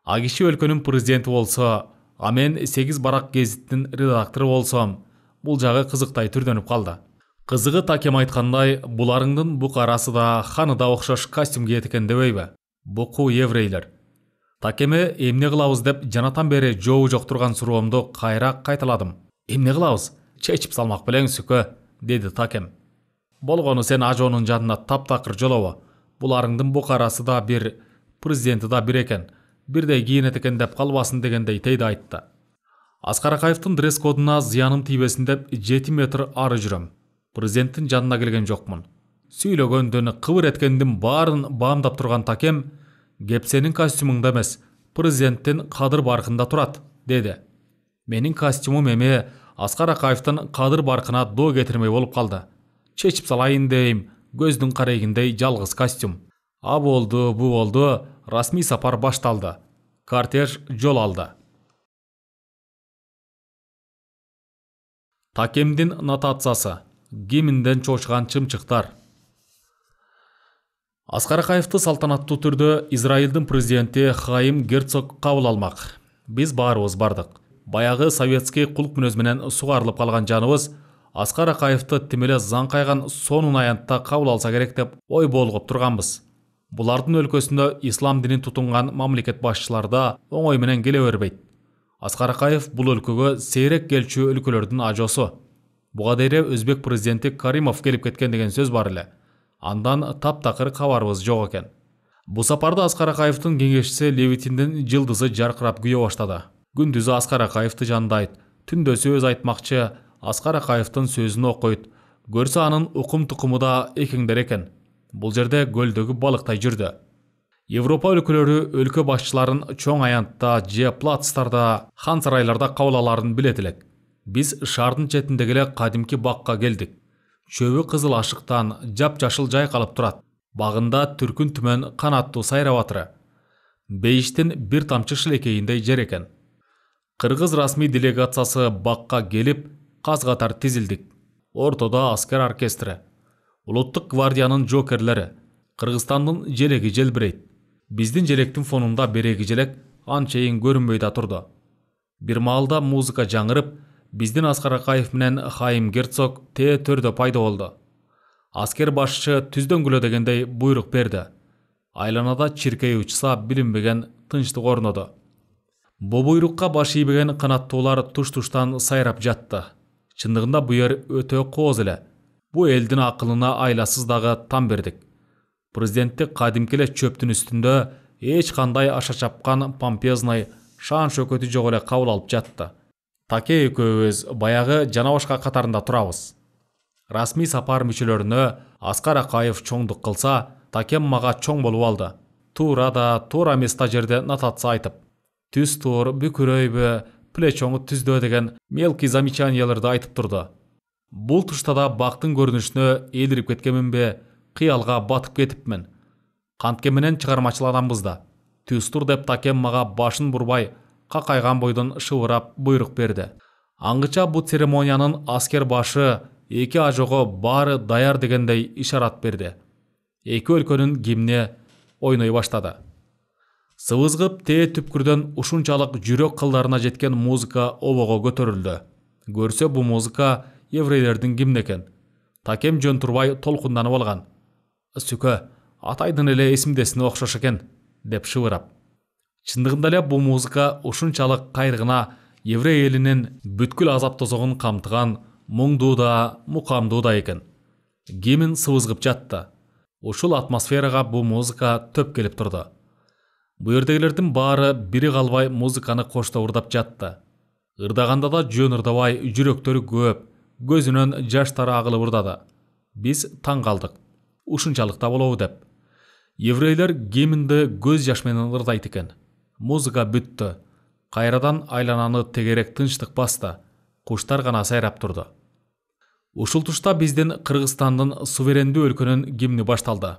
А киши өлкөнүн президенти болсо, а мен 8 барак гезиттин редактору болсом, бул жагы кызыктай түрдөнүп калды. Кызыгы Такем айткандай, буларыңдын букарасы да, ханы да окшош костюм кийет экен дебейби? Буку еврейлер. Такеме "Эмне кылабыз?" деп жанатан бери жообу жок турган суроомду кайра кайталадым. "Эмне кылабыз? Чечип салмак белең сүкө", деди Такем. "Болгону сен ажоонун жанына таптакыр жолобо. Буларыңдын букарасы да бир, президенти да бир экен. Бирдей кийинет экен деп калбасын" дегендей тейди айтты. Аскар Акаевдин дресс-кодуна зыяным тийбесин деп 7 метр ары жүрөм. Президенттин жанына келген жокмун. Сүйлөгөндөн, кыбыр эткендин баарын баамдап турган Такем "Кеп сенин костюмуңда эмес, президенттин кадыр баркында турат", деди. Менин костюмум эми Аскар Акаевдин кадыр баркына доо кетирмей болуп калды. Чечип салайын дейм, көздүн карегиндей жалгыз костюм. А болду, бу болду, расмий сапар башталды. Кортеж жол алды. Такемдин нотациясы. Гимнден чочкан чымчыктар. Аскар Акаевди салтанаттуу түрдө Израилдин президенти Хаим Герцог кабыл алмак. Биз баарыбыз бардык. Баягы советский кулк мүнөз менен сугарылып калган жаныбыз Аскар Акаевди тим эле заңкайган сонун аянтта кабыл алса керек деп ой болгоп турганбыз. Булардын өлкөсүндө ислам динин тутунган мамлекет башчылары да оңой менен келе бербейт. Аскар Акаев бул өлкөгө сейрек келчү өлкөлөрдүн ажосу. Буга дейре өзбек президенти Каримов келип кеткен деген сөз бар эле. Андан таптакыр кабарыбыз жок экен. Бу сапарда Аскар Акаевдин кеңешчиси Левитиндин жылдызы жаркырап күйө баштады. Күндүзү Аскар Акаевди жандайт, түндөсү өз айтмакчы Аскар Акаевдин сөзүн окуйт. Көрсө анын укум тукуму да экеңдер экен. Бул жерде көлдөгү балыктай жүрдү. Европа өлкөлөрү өлкө башчыларын чоң аянтта же плацтарда, хан сарайларда кабыл аларын билет элек. Биз шаардын четиндеги эле кадимки бакка келдик. Чөбү кызыл ашыктан жап-жашыл жайкалып турат. Багында түркүн түмөн канаттуу сайрап атыры. Бейиштин бир тамчы шилекейиндей жер экен. Кыргыз расмий делегациясы бакка келип, каз катар тизилдик. Ортодо аскер оркестри. Улуттук гвардиянын жокерлери. Кыргызстандын желеги желбирейт. Биздин желектин фонунда береги желек анчейин көрүнбөй да турду. Бир маалда музыка жаңырып, биздин Аскар Акаев менен Хаим Герцог тээ төрдө пайда болду. Аскер башчы түздөн дегендей буйрук берди. Айланада чиркей учса билинбеген тынчтык орноду. Бу буйрукка баш ийбеген канаттуулар туш-туштан сайрап жатты. Чындыгында бу жер өтө кооз эле. Бу элдин акылына айласыз дагы там бердик. Президентти кадимки эле чөптүн үстүндө эч кандай аша чапкан помпезный шаан шөкөтү жок эле кабыл алып жатты. Таке экөөбүз баягы жана башка катарында турабыз. Расмий сапар мүчөлөрүнө Аскар Акаев чоңдук кылса, Такем мага чоң болуп алды. Туура да туура места жерде нотация айтып. Түз туур, бүкүрөйбү, плечоңу түздө деген мелкий замечанияларды айтып турду. Бул тушта да бактын көрүнүшүнө элирип кеткенминби, кыялга батып кетипмин. Кантке менен чыгармачыл адамбыз да. Түстур деп Такем мага башын бурбай, какайган бойдон шыбырап буйрук берди. Аңгыча бу церемониянын аскер башы эки ажого баары даяр дегендей ишарат берди. Эки өлкөнүн гимни ойной баштады. Сыбызгып тээ түпкүрдөн ушунчалык жүрөк кылдарына жеткен музыка обого көтөрүлдү. Көрсө бу музыка еврейлердин гимни экен. Такем жөн турбай толкунданып алган. Сүкө, атайдын эле эсимдесине окшош экен, деп шыбырап. Чындыгында эле бу музыка ушунчалык кайрыгына еврей элинин бүткүл азап тозогун камтыган муңдуу да, мукамдуу да экен. Гимн сыбызгып жатты. Ушул атмосферага бу музыка төп келип турду. Бу жердегилердин баары бири калбай музыканы коштоп ырдап жатты. Ырдаганда да жөн ырдабай, жүрөктөрү көп, көзүнөн жаштары агылып ырдады. Биз таң калдык. Ушунчалык да болобу деп. Еврейлер гимнди көз жаш менен ырдайт экен. Музыка бүттү. Кайрадан айлананы тегерек тынчтык басты. Куштар гана сайрап турду. Ушул тушта биздин Кыргызстандын суверендүү өлкөнүн гимни башталды.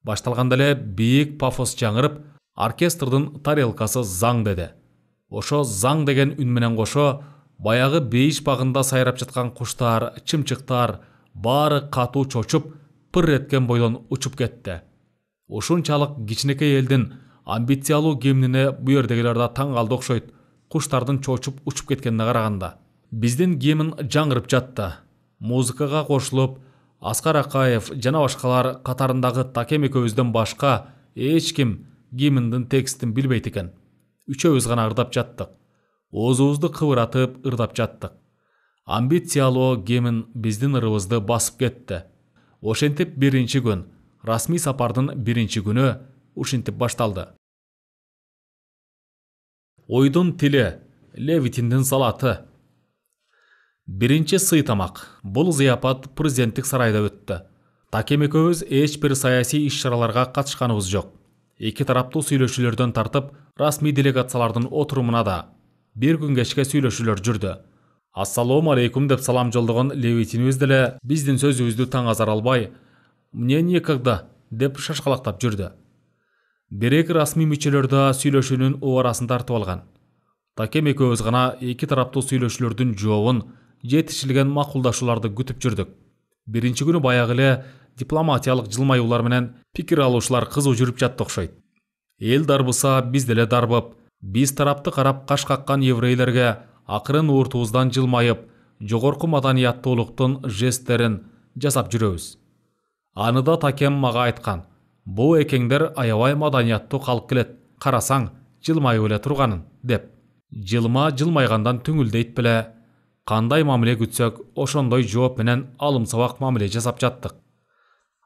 Башталганда эле бийик пафос жаңырып, оркестрдын тарелкасы заң деди. Ошо заң деген үн менен кошо, баягы бейиш багында сайрап жаткан куштар, чымчыктар баары катуу чочуп, пыр эткен бойдон учуп кетти. Ушунчалык кичинекей элдин амбициялуу гимнине бу жердегилер да таң калды окшойт. Куштардын чочуп учуп кеткенине караганда. Биздин гимн жаңырып жатты. Музыкага кошулуп, Аскар Акаев жана башкалар катарындагы Такем экөөбүздөн башка эч ким гимндин текстин билбейт экен. Үчөөбүз гана ырдап жаттык. Оозубузду кыбыратып ырдап жаттык. Амбициялуу гимн биздин ырыбызды басып кетти. Ошентип биринчи күн, расмий сапардын биринчи күнү ушинтип башталды. Ойдун тили, Левитиндин салаты. Биринчи сый тамак. Бул зыяпат президенттик сарайда өттү. Такем экөөбүз эч бир саясий иш-чараларга катышканыбыз жок. Эки тараптуу сүйлөшүүлөрдөн тартып, расмий делегациялардын отурумуна да бир күн кечке сүйлөшүүлөр жүрдү. Ассалому алейкум деп салам жолдогон Левитинибиз деле биздин сөзүбүздү таң азар албай, «Мне некогда» деп шашкалактап жүрдү. Бир-эки расмий мүчөлөр да сүйлөшүүнүн убарасын тартып алган. Такем экөөбүз гана эки тараптуу сүйлөшүүлөрдүн жообун, жетишилген макулдашууларды күтүп жүрдүк. Биринчи күнү баягы эле дипломатиялык жылмаюулар менен пикир алуушулар кызуу жүрүп жатты окшойт. Эл дарбыса биз деле дарбып, биз тарапты карап каш каккан еврейлерге акырын ууртубуздан жылмайып, жогорку маданияттуулуктун жесттерин жасап жүрөбүз. Аны да Такем мага айткан. Бу экеңдер аябай маданияттуу калып келет. Карасаң, жылмайып эле турганын, деп. Жылма жылмайгандан түңүлдейт беле. Кандай мамиле күтсөк, ошондой жооп менен алым сабак мамиле жасап жаттык.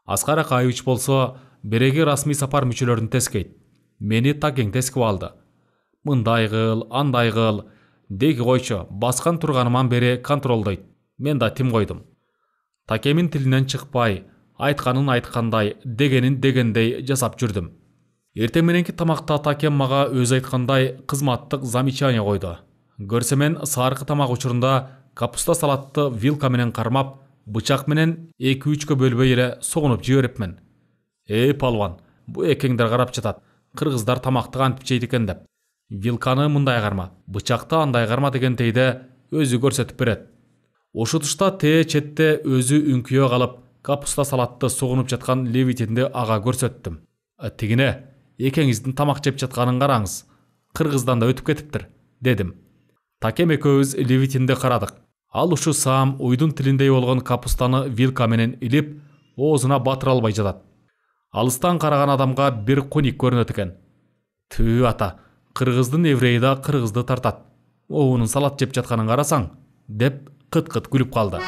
Аскар Акаевич болсо, береги расмий сапар мүчөлөрүн тескейт. Мени Такең тескип алды. Мындай кыл, андай кыл, деги койчу, баскан турганыман бери контролдойт. Мен да тим койдум. Такемин тилинен чыкпай, айтканын айткандай, дегенин дегендей жасап жүрдүм. Эртең мененки тамакта Такем мага өзү айткандай кызматтык замечание койду. Көрсө мен саркы тамак учурунда капуста салатты вилка менен кармап, бычак менен 2-3кө бөлбөй эле согунуп жиберипмен. Палван, бу экеңдер карап жатат. Кыргыздар тамакты кантип жейт экен деп. Вилканы мындай карма, бычакты андай карма дегендейде өзү көрсөтүп берет. Ошо тушта тээ четте өзү үңкүйө калып, капуста салатты согунуп жаткан Левитинди ага көрсөттүм. Тигине, экеңиздин тамак жеп жатканын караңыз. Кыргыздан да өтүп кетиптир, дедим. Такем экөөбүз Левитинди карадык. Ал ушу саам уйдун тилиндей болгон капустаны вилка менен илип, оозуна батыра албай жатат. Алыстан караган адамга бир куник көрүнөт экен. Түү ата, кыргыздын еврейи да кыргызды тартат. Оунун салат жеп жатканын карасаң, деп кыт-кыт күлүп калды.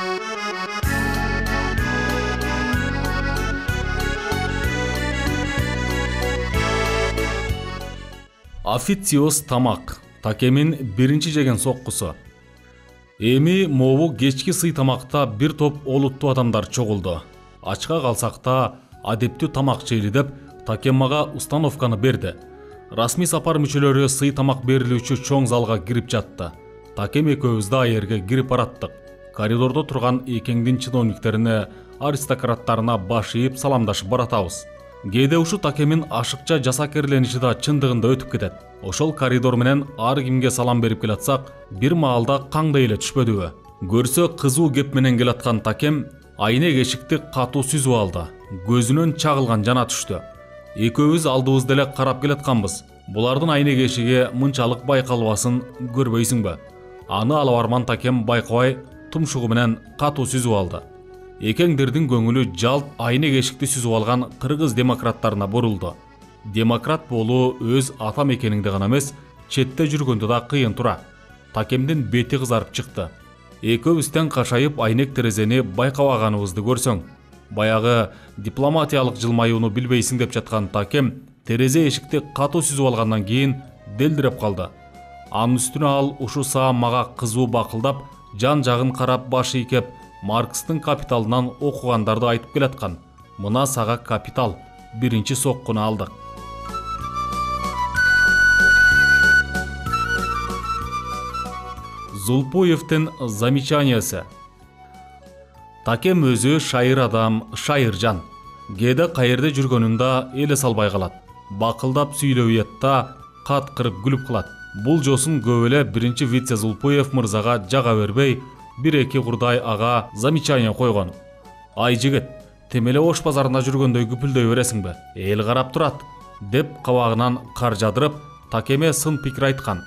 Официоз тамак. Такемин биринчи жеген соккусу. Эми могу кечки сый тамакта бир топ олуттуу адамдар чогулду. Ачка калсак да адептүү тамак жейли деп Такем мага установканы берди. Расмий сапар мүчөлөрү сый тамак берилүүчү чоң залга кирип жатты. Такем экөөбүз да аерге кирип бараттык. Коридордо турган экеңдин чиновниктерине аристократтарына баш ийип саламдашып баратабыз. Кээде ушу Такемин ашыкча жасакерлениши да чындыгында өтүп кетет. Ошол коридор менен ар кимге салам берип келатсак, бир маалда каңдай эле түшпөдүбү? Көрсө кызуу кеп менен келаткан Такем айнек эшикти катуу сүзүп алды. Көзүнөн чагылган жана түштү. Экөөбүз алдыбызда эле карап келатканбыз. Булардын айнек эшиги мынчалык байкалбасын көрбөйсүңбү? Аны Алабарман Такем байкабай тумшугу менен катуу сүзүп алды. Экеңдердин көңүлү жалт айнек эшикти сүзүп алган кыргыз демократтарына бурулду. Демократ болуу өз ата мекениңде гана эмес, четте жүргөндө да кыйын тура. Такемдин бети кызарып чыкты. Экөөбүздөн кашайып айнек терезени байкабаганыбызды көрсөң, баягы дипломатиялык жылмаюуну билбейсиң деп жаткан Такем терезе эшикти катуу сүзүп алгандан кийин делдиреп калды. Анын үстүнө ал ушу саам мага кызуу бакылдап, жан жагын карап баш ийкеп, Маркстын «Капиталынан» окугандарды айтып келаткан. Мына сага «Капитал», биринчи соккуну алдык. Зулпуевдин замечаниясы. Такем өзү шайыр адам, шайыр жан. Кээде кайерде жүргөнүндө эле салбай калат. Бакылдап сүйлөп уятта, кат кырып күлүп калат. Бул жосун көп эле биринчи вице Зулпуев мырзага жага бербей, бир-эки курдай ага замечание койгон. Ай жигит, темеле Ош базарында жүргөндөй күпүлдөй бересиңби? Эл карап турат, деп кабагынан кар жадырып, Такеме сын пикир айткан.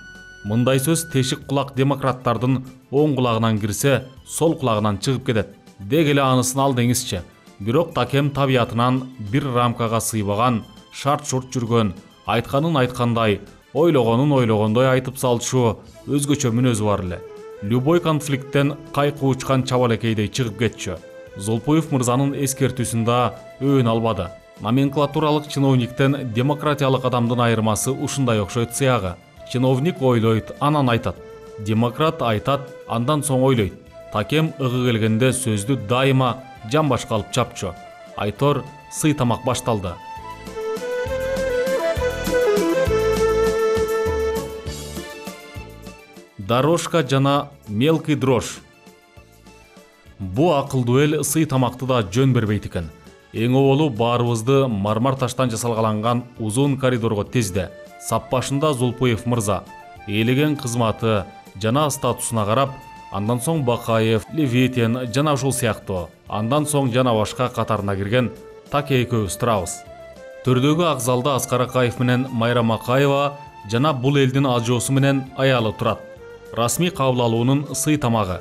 Мындай сөз тешик кулак демократтардын оң кулагынан кирсе, сол кулагынан чыгып кетет. Дег эле анысын ал деңизчи. Бирок Такем табиятынан бир рамкага сыйбаган, шарт-шурт жүргөн, айтканын айткандай, ойлогонун ойлогондой айтып салчу өзгөчө мүнөзү бар эле. Любой конфликттен кайкы учкан чабалекейдей чыгып кетчү. Зулпуев мырзанын эскертүүсүн да өөн албады. Номенклатуралык чиновниктен демократиялык адамдын айырмасы ушундай окшойт сыягы. Чиновник ойлойт, анан айтат. Демократ айтат, андан соң ойлойт. Такем ыгы келгенде сөздү дайыма жамбашка алып чапчу. Айтор сый тамак башталды. Дорожка жана мелкий дрожь. Бу акылдуу эл сый тамакты да жөн бербейт экен. Эң оболу баарыбызды мармар таштан жасалгаланган узун коридорго тизди. Сап башында Зулпуев мырза ээлеген кызматы жана статусуна карап, андан соң Бакаев, Левитин жана ушул сыяктуу, андан соң жана башка катарына кирген Таке экөөбүз турабыз. Төрдөгү ак залда Аскар Акаев менен Майра Макаева жана бул элдин ажоосу менен аялы турат. Расмий кабыл алуунун сый тамагы.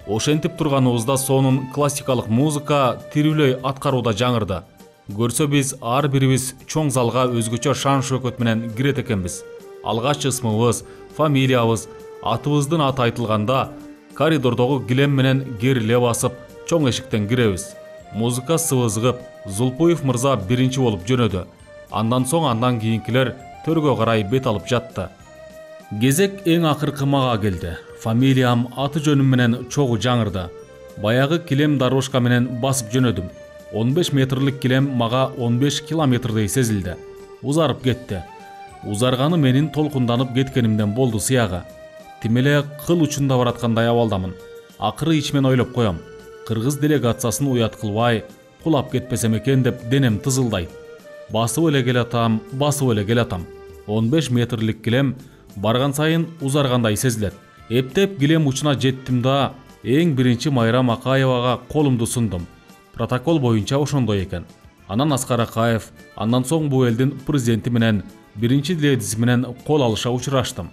Ошентип турганыбызда сонун классикалык музыка тирүүлөй аткарууда жаңырды. Көрсө биз ар бирибиз чоң залга өзгөчө шан шөкөт менен кирет экенбиз. Алгач ысмыбыз, фамилиябыз, атыбыздын аты айтылганда коридордогу килем менен кериле басып, чоң эшиктен киребиз. Музыка сыбызгып, Зулпуев мырза биринчи болуп жөнөдү. Андан соң андан кийинкилер төргө карай бет алып жатты. Кезек эң акыркы мага келди. Фамилиям, аты жөнүм менен чогуу жаңырды. Баягы килем дорожка менен басып жөнөдүм. 15 метрлик килем мага 15 километрдей сезилди. Узарып кетти. Узарганы менин толкунданып кеткенимден болду сыягы. Тимеле кыл учунда бараткандай абалдамын. Акыры ичмен ойлоп коем. Кыргыз делегациясын уят кылбай, кулап кетпесем экен деп денем тызылдайт. Басып эле келатам, басып эле келатам. 15 метрлик килем барган сайын узаргандай сезилет. Эптеп килем учуна жеттим да, эң биринчи Майра Макаевага колумду сундум. Протокол боюнча ошондой экен. Анан Аскар Акаев, андан соң бул элдин президенти менен, биринчи ледиси менен кол алыша учураштым.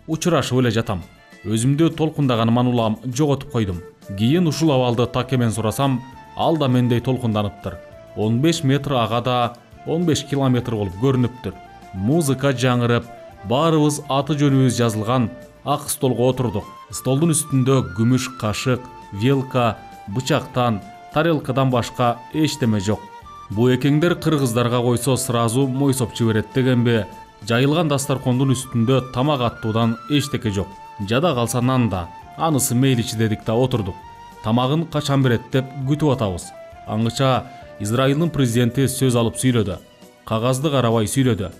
Учурашып эле жатам. Өзүмдү толкундаганыман улам жоготуп койдум. Кийин ушул абалды Такемен сурасам, ал да мендей толкунданыптыр. 15 метр ага да 15 километр болуп көрүнүптүр. Музыка жаңырып, баарыбыз аты жөнүбүз жазылган ак столго отурдук. Столдун үстүндө күмүш кашык, вилка, бычактан, тарелкадан башка эчтеме жок. Бу экеңдер кыргыздарга койсо сразу мойсоп жиберет дегенби, жайылган дастаркондун үстүндө тамак аттуудан эчтеке жок. Жада калса нан да, анысы мейличи дедик да отурдук. Тамагын качан берет деп күтүп атабыз. Аңгыча Израилдин президенти сөз алып сүйлөдү. Кагазды карабай сүйлөдү.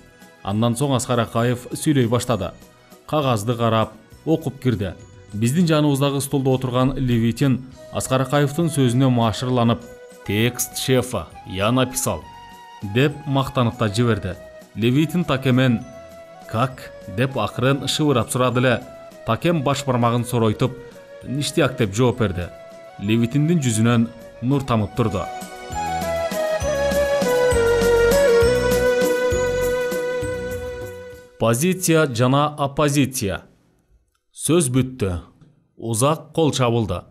Андан соң Аскар Акаев сүйлөй баштады. Кагазды карап, окуп кирди. Биздин жаныбыздагы столдо отурган Левитин Аскар Акаевдин сөзүнө маашырланып, Текст шефа, я написал. Деп мақтанып та жіберді. Левитин Такемен «Как?» деп ақырын шывырап сұрады эле. Такем баш бармағын соройтып, «Ништяк?» деп жооп берди. Левитиндин жүзүнөн нур тамып турду. Позиция жана оппозиция. Сөз бүттү. Узак кол чабылды.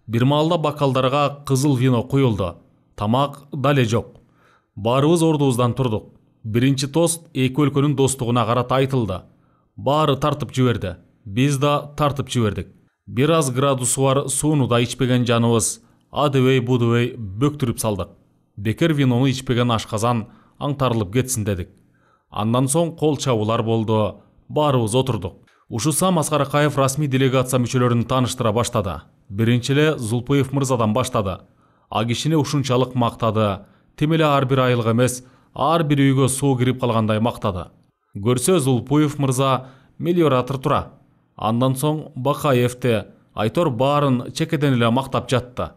Бир маалда бокалдарга кызыл вино куюлду. Тамак дале жок. Баарыбыз ордубуздан турдук. Биринчи тост эки өлкөнүн достугуна карата айтылды. Баары тартып жиберди. Биз да тартып жибердик. Бир аз градусу бар сууну да ичпеген жаныбыз адыбей будубей бөктүрүп салдык. Бекер винону ичпеген ашказан аңтарылып кетсин дедик. Андан соң кол чабуулар болду. Баарыбыз отурдук. Ушусам Аскар Акаев расмий делегация мүчөлөрүн тааныштыра баштады. Биринчи эле Зулпуев мырзадан баштады. А кишини ушунчалык мактады. Тим эле ар бир айылга эмес, ар бир үйгө суу кирип калгандай мактады. Көрсө Зулпуев мырза мелиоратор тура. Андан соң Бакаевти, Айтор баарын чекеден эле мактап жатты.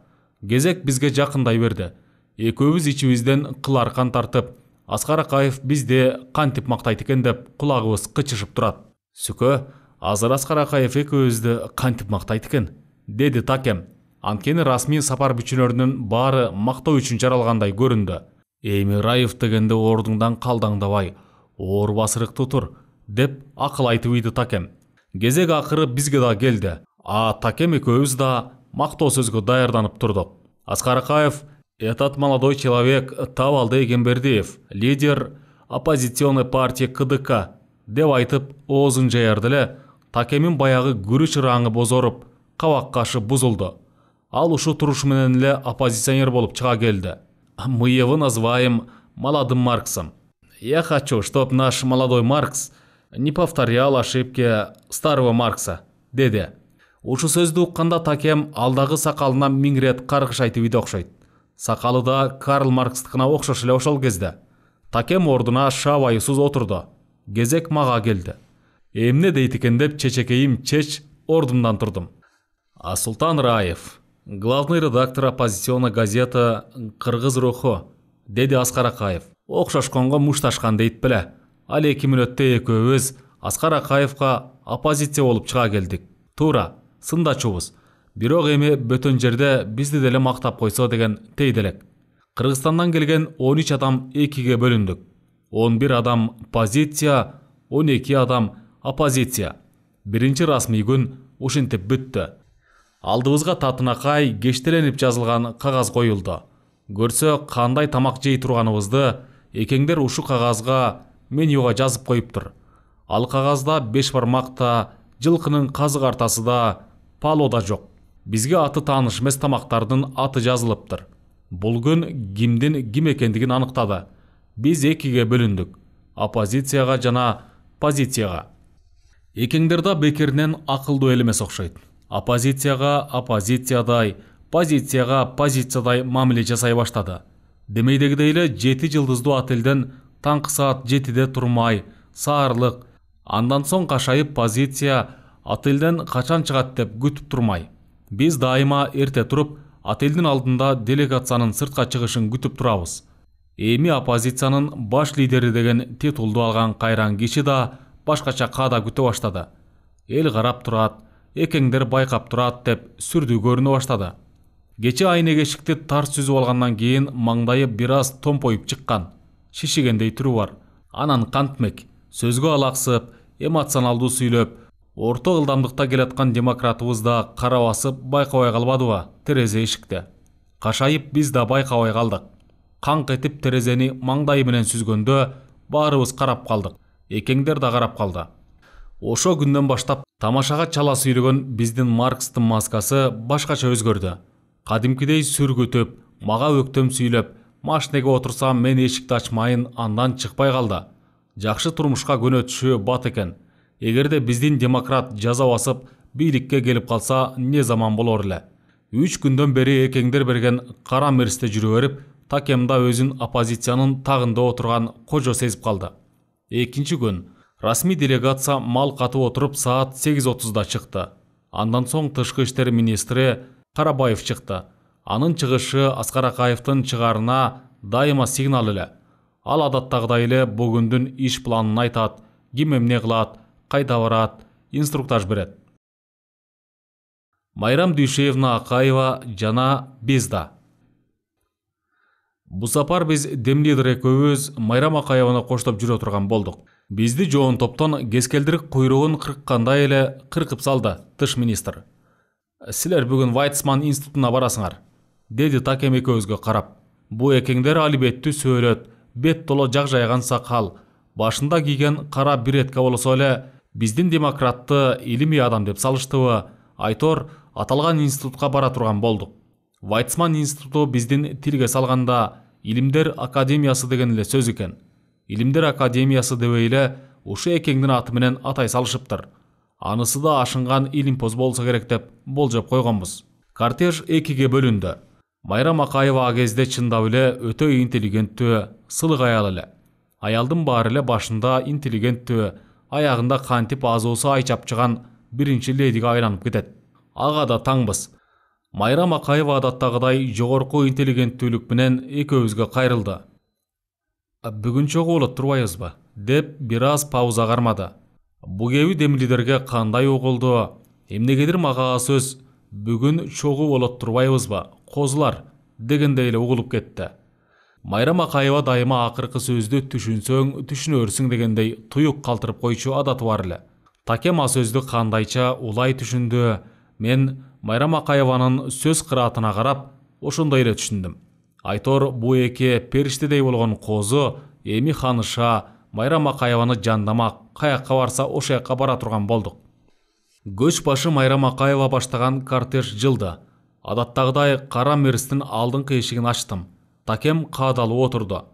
Кезек бизге жакындай берди. Экөөбүз ичибизден кыларкан тартып, Аскар Акаев бизде кантип мактайт экен деп кулагыбыз кычышып турат. Сүкө, азыр Аскар Акаев экөөбүздү кантип мактайт экен, деди Такем. Анткени расмий сапар бүчүлөрүнүн баары мактоо үчүн жаралгандай көрүндү. Эми Раев дегенде ордуңдан калдаңдабай, оор басырык тутур, деп акыл айтып ийди Такем. Кезек акыры бизге да келди. А Такем экөөбүз да мактоо сөзгө даярданып турдук. Аскар Акаев: «Этот молодой человек Табалды Эгембердиев, лидер оппозиционной партии КДК», деп айтып оозун жаярды эле. Такемин баягы күрүч ыраңы бозоруп, кабак кашы бузулду. Ал ушу турушу менен эле оппозиционер болуп чыга келди. «Мы его называем молодым Марксом. Я хочу, чтоб наш молодой Маркс не повторял ошибки старого Маркса», деди. Ушу сөздү укканда Такем алдагы сакалына миң рет каргыш айтып иди окшойт. Сакалы да Карл Маркстыкына окшош эле ошол кезде. Такем ордуна шабайсыз отурду. Кезек мага келди. «Эмне дейт экен?» деп чечекейим чеч ордумдан турдум. «А Султан Раев, главный редактор оппозиционной газеты «Кыргыз руху», деди Аскар Акаев. Окшошконго мушташкан дейт беле. Ал 2 мүнөттө экөөбүз Аскар Акаевка оппозиция болуп чыга келдик. Туура, сындачубуз. Бирок эми бөтөн жерде бизди деле мактап койсо деген тейделек. Кыргызстандан келген 13 адам 2ге бөлүндүк. 11 адам позиция, 12 адам оппозиция. Биринчи расмий күн ушинтип бүттү. Алдыбызга татынакай кештеленип жазылган кагаз коюлду. Көрсө кандай тамак жей турганыбызды экеңдер ушу кагазга менюга жазып коюптур. Ал кагазда 5 бармакта, жылкынын казык артасы да, пало да жок. Бизге аты тааныш эмес тамактардын аты жазылыптыр. Бул күн кимдин ким экендигин аныктады. Биз 2ге бөлүндүк. Оппозицияга жана позицияга. Экеңдер да бекеринен акылдуу эл эмес окшойт. Оппозицияга оппозициядай, позицияга позициядай мамиле жасай баштады. Демейдегидей эле 7 жылдыздуу отелден таңкы саат 7-де турмай, саарлык, андан соң кашайып позиция отелден качан чыгат деп күтүп турмай. Биз дайыма эрте туруп, отелдин алдында делегациянын сыртка чыгышын күтүп турабыз. Эми оппозициянын баш лидери деген титулду алган кайран киши да башкача каада күтө баштады. Эл карап турат, экеңдер байкап турат деп сүрдүү көрүнө баштады. Кече айнеге эшикти тарс сүзүп алгандан кийин маңдайы бир аз томпоюп чыккан, шишигендей түрү бар. Анан кантмек, сөзгө алаксып, эмоционалдуу сүйлөп, орто ылдамдыкта келаткан демократыбыз да кара басып байкабай калбадыбы терезе эшикте. Кашайып биз да байкабай калдык. Канк этип терезени маңдайы менен сүзгөндө баарыбыз карап калдык. Экеңдер да карап калды. Ошо күндөн баштап тамашага чала сүйлөгөн биздин Маркстын маскасы башкача өзгөрдү. Кадимкидей сүргүтүп, мага өктөм сүйлөп, машинеге отурсам мен эшикти ачмайын, андан чыкпай калды. Жакшы турмушка көнөтүшү бат экен. Эгерде биздин демократ жаза басып бийликке келип калса не заман болор эле. 3 күндөн бери экеңдер берген кара мерсте жүрө берип, Такемда өзүн оппозициянын тагында отурган кожо сезип калды. Экинчи күн расмий делегация мал катып отуруп саат 8:30-да чыкты. Андан соң тышкы иштер министри Карабаев чыкты. Анын чыгышы Аскар Акаевдин чыгарына дайыма сигнал эле. Ал адаттагыдай эле бүгүндүн иш планын айтат, ким эмне кылат, кайда барат, инструктаж берет. Майрам Дүйшеевна Акаева жана биз да. Бу сапар биз демлидер экөөбүз Майрам Акаеваны коштоп жүрө турган болдук. Бизди жоон топтон кескелдирик куйругун кырккандай эле кыркып салды тыш министр. Силер бүгүн Вайцман институтуна барасыңар, деди Такем экөөбүзгө карап. Бу экеңдер алибеттүү сөөлөт, бет толо жак жайган сакал, башында кийген кара биретке болсо эле биздин демократты илимий адам деп салыштыбы, айтор аталган институтка бара турган болдук. Вайцман институту биздин тилге салганда Илимдер академиясы деген эле сөз экен. Илимдер академиясы дебей эле ушу экеңдин аты менен атай салышыптыр. Анысы да ашынган илимпоз болсо керек деп болжоп койгонбуз. Кортеж экиге бөлүндү. Майрам Акаева а кезде чындап эле өтө интеллигенттүү, сылык аял эле. Аялдын баары эле башында интеллигенттүү, аягында кантип азуусу айчап чыган биринчи ледиге айланып кетет. Ага да таңбыз. Майрам Акаева адаттагыдай жогорку интеллигенттүүлүк менен экөөбүзгө кайрылды. Бүгүн чогуу болот турбайбызбы? Деп бир аз пауза кармады. Бу кеби демлидерге кандай угулду? Эмнегедир мага сөз бүгүн чогуу болот турбайбызбы? Козулар дегендей эле угулуп кетти. Майрам Акаева дайыма акыркы сөздү түшүнсөң, түшүнөрсүң дегендей туюк калтырып койчу адаты бар эле. Такем а сөздү кандайча улай түшүндү? Мен Майрам Акаеванын сөз кыраатына карап, ошондой эле түшүндүм. Айтор бу эки периштедей болгон козу эми ханыша Майрам Акаеваны жандамак, каякка барса ошо жакка бара турган болдук. Көч башы Майрам Акаева баштаган кортеж жылды. Адаттагыдай кара мерстин алдыңкы эшигин ачтым. Такем каадалып отурду.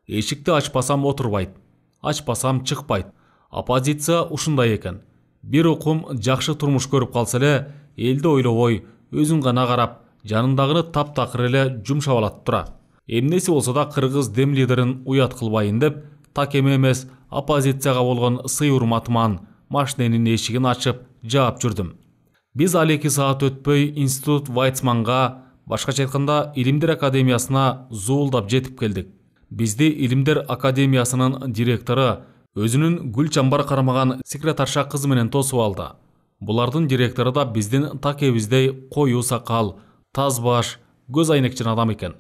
Эшикти ачпасам отурбайт, ачпасам чыкпайт. Оппозиция ушундай экен. Бир укум жакшы турмуш көрүп калса эле, элди ойлобой, өзүн гана карап, жанындагыны таптакыр эле жумшап алат тура. Эмнеси болсо да кыргыз дем лидерин уят кылбайын деп, Такем эмес, оппозицияга болгон сый урматыман машиненин эшигин ачып, жаап жүрдүм. Биз ал 2 саат өтпөй институт Вайцманга, башкача айтканда Илимдер академиясына зуулдап жетип келдик. Бизди Илимдер академиясынын директору өзүнүн гүл чамбар кармаган секретарша кызы менен тосуп алды. Булардын директору да биздин такебиздей коюу сакал, таз баш, көз айнекчен адам экен.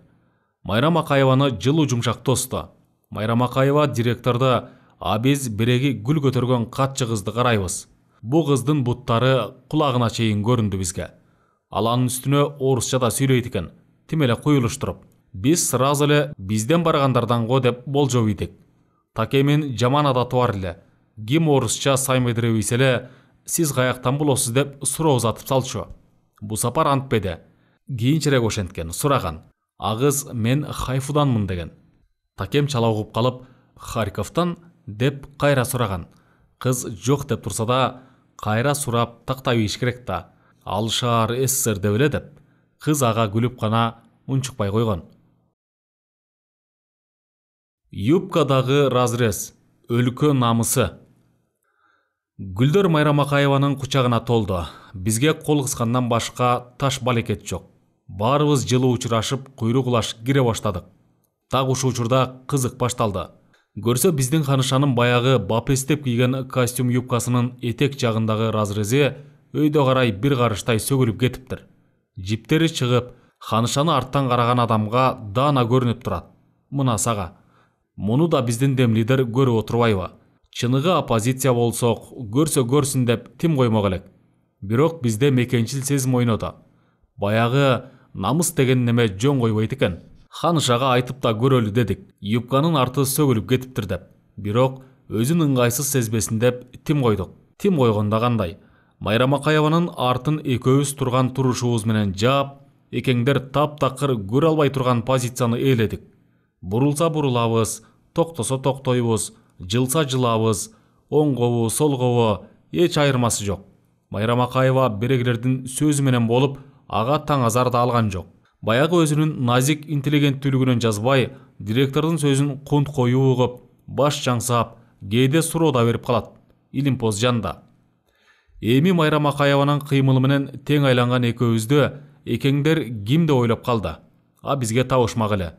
Майрам Акаеваны жылуу жумшак тосту. Майрам Акаева директорду, а биз биреги гүл көтөргөн катчы кызды карайбыз. Бу кыздын буттары кулагына чейин көрүндү бизге. Ал анын үстүнө орусча да сүйлөйт экен, тим эле куюлуштуруп. Биз сразу эле бизден баргандардан го деп болжоп ийдик. Такемин жаман адаты бар эле. Ким орусча саймыйдыра билсе эле, сиз каяктан болосуз деп суроо узатып салчу. Бу сапар антпеди. Кийинчерээк ошенткен, сураган. Агыз мен Хайфуданмын деген. Такем чала угуп калып, Харьковтан деп кайра сураган. Кыз жок деп турса да, кайра сурап тактай ийиш керек да. Ал шаар СССР деп эле деп. Кыз ага күлүп гана унчукпай койгон. Юбкадагы разрез, өлкө намысы. Гүлдөр Майрам Акаеванын кучагына толду. Бизге кол кыскандан башка таш балекет жок. Баарыбыз жылы учурашып, куйругулаш кире баштадык. Так ушул учурда кызык башталды. Көрсө биздин ханышанын баягы бапестеп кийген костюм юбкасынын этек жагындагы разрези өйдө карай бир карыштай сөгүлүп кетиптир. Жиптери чыгып, ханышаны арттан караган адамга даана көрүнүп турат. Мына сага. Муну да биздин дем лидер көрүп отурбайбы? Чыныгы оппозиция болсок, көрсө көрсүн деп тим коймок элек. Бирок бизде мекенчил сезим ойноду. Баягы намыс деген неме жөн койбойт экен. Ханышага айтып да көрөлү дедик. Юбканын арты сөгүлүп кетиптир деп. Бирок өзүн ыңгайсыз сезбесин деп тим койдук. Тим койгондо кандай? Майрам Акаеванын артын экөөбүз турган турушубуз менен жаап, экеңдер таптакыр көрө албай турган позицияны ээледик. Бурулса бурулабыз, токтосо токтойбуз, жылса жылабыз, оңгобу, солгобу, эч айырмасы жок. Майрам Акаева берегилердин сөзү менен болуп, ага таң азар да алган жок. Баягы өзүнүн назик интеллигенттүүлүгүнөн жазбай, директордун сөзүн кунт коюу угуп, баш жаңсап, кээде суроо да берип калат. Илимпоз жанда. Эми Майрам Акаеванын кыймылы менен тең айланган экөөбүздү экеңдер кимди ойлоп калды, а бизге табышмак эле.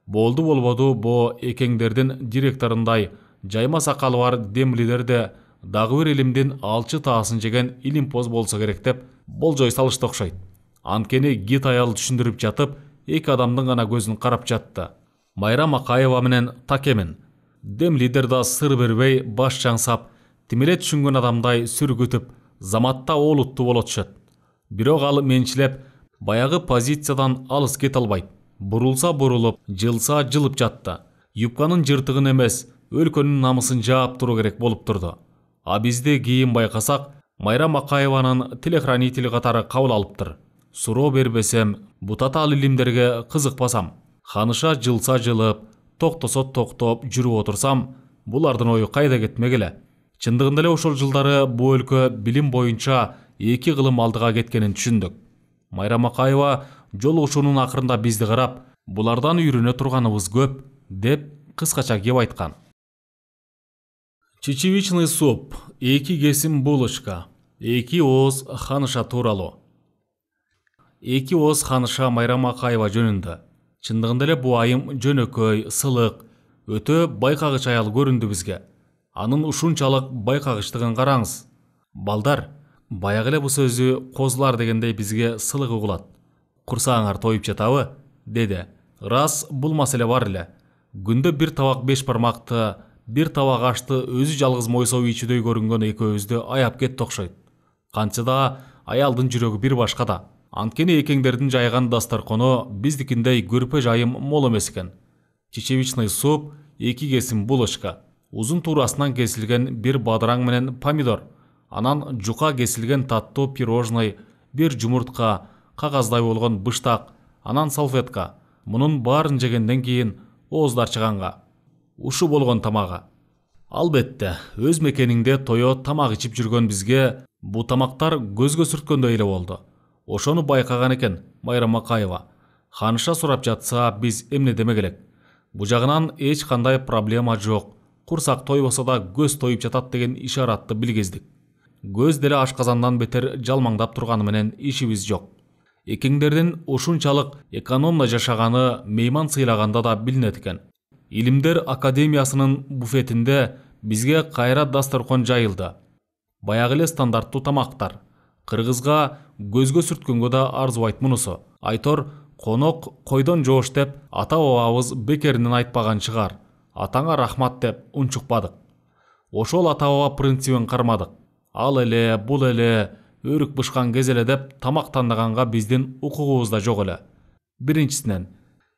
Болду болбоду бо экеңдердин директорундай жайма сакалы бар демлилер де дагы бир илимдин алчы таасын жеген илимпоз болсо керек деп болжой салышты окшойт. Анткени гид аял түшүндүрүп жатып, эки адамдын гана көзүн карап жатты. Майрам Акаева менен Такемин. Дем лидер да сыр бербей баш жаңсап, тимеле түшүнгөн адамдай сүргүтүп, заматта олуттуу болотушат. Бирок ал менчилеп, баягы позициядан алыс кете албайт. Бурулса бурулуп, жылса жылып жатты. Юбканын жыртыгын эмес, өлкөнүн намысын жаап туруу керек болуп турду. А бизде кийин байкасак, Майрам Акаеванын телохранитель катары кабыл алыптыр. Суроо бербесем, бутатал илимдерге кызыкпасам, ханыша жылса жылып, токтосо токтоп жүрүп отурсам, булардын ою кайда кетмек эле. Чындыгында эле ошол жылдары бу өлкө билим боюнча эки кылым алдыга кеткенин түшүндүк. Майрам Акаева жолугушуунун акырында бизди карап, булардан үйрөнө турганыбыз көп деп кыскача кеп айткан. Чечевичный суп, 2 кесим булочка, 2 ооз ханыша тууралуу. 2 ооз ханыша Майрам Акаева жөнүндө. Чындыгында эле бу айым жөнөкөй, сылык, өтө байкагыч аял көрүндү бизге. Анын ушунчалык байкагычтыгын караңыз. Балдар, баягы эле бу сөзү козулар дегендей бизге сылык угулат. Курсаңар тоюп жатабы? Деди. Рас, бул маселе бар эле. Күндө бир табак 5 бармакты, бир табак ашты өзү жалгыз мойсоп ичүүдөй көрүнгөн экөөбүздү аяп кетти окшойт. Кантса да аялдын жүрөгү бир башка да. Анткени экеңдердин жайган дастаркону биздикиндей көрпө жайым мол эмес экен. Чечевичный суп, 2 кесим булочка, узун туурасынан кесилген бир бадыраң менен помидор, анан жука кесилген таттуу пирожный, бир жумуртка, кагаздай болгон быштак, анан салфетка. Мунун баарын жегенден кийин ооздар чыганга. Ушу болгон тамагы. Албетте, өз мекениңде тое тамак ичип жүргөн бизге бу тамактар көзгө сүрткөндөй эле болду. Ошону байкаган экен Майрам Акаева. Ханыша сурап жатса, биз эмне демек элек? Бу жагынан эч кандай проблема жок. Курсак тойбосо да көз тоюп жатат деген ишаратты билгиздик. Көз деле ашказандан бетер жалмаңдап турганы менен ишибиз жок. Экеңдердин ушунчалык экономно жашаганы мейман сыйлаганда да билинет экен. Илимдер Академиясынын буфетинде бизге кайра дастаркон жайылды. Баягы эле стандарттуу тамактар. Кыргызга көзгө сүрткөнгө да арзубайт мунусу. Айтор, конок койдон жоош деп ата-бабабыз бекеринен айтпаган чыгар. Атаңа рахмат деп унчукпадык. Ошол ата-баба принцибин кармадык. Ал эле, бул эле, өрүк бышкан кез эле деп тамак тандаганга биздин укугубуз да жок эле. Биринчисинен,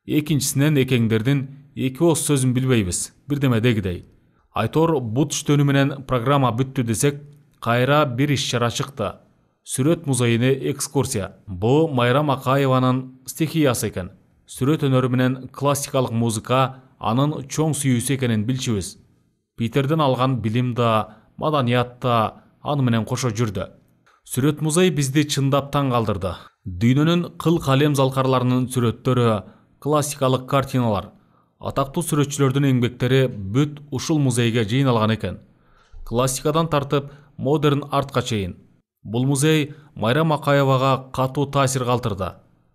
экинчисинен экеңдердин 2 ооз сөзүн билбейбиз. Бирдеме дегидей. Айтор, бут түштөнү менен программа бүттү десек, кайра бир иш-чара чыкты. Сүрөт музейине экскурсия. Бу Майрам Акаеванын стихиясы экен. Сүрөт өнөрү менен классикалык музыка анын чоң сүйүүсү экенин билчүбүз. Питерден алган билим да, маданият да аны менен кошо жүрдү. Сүрөт музей бизди чындап таң калтырды. Дүйнөнүн кыл калем залкарларынын сүрөттөрү, классикалык картиналар, атактуу сүрөтчүлөрдүн эмгектери бүт ушул музейге жыйналган экен. Классикадан тартып модерн артка чейин. Бул музей Майрам Акаевага катуу таасир калтырды.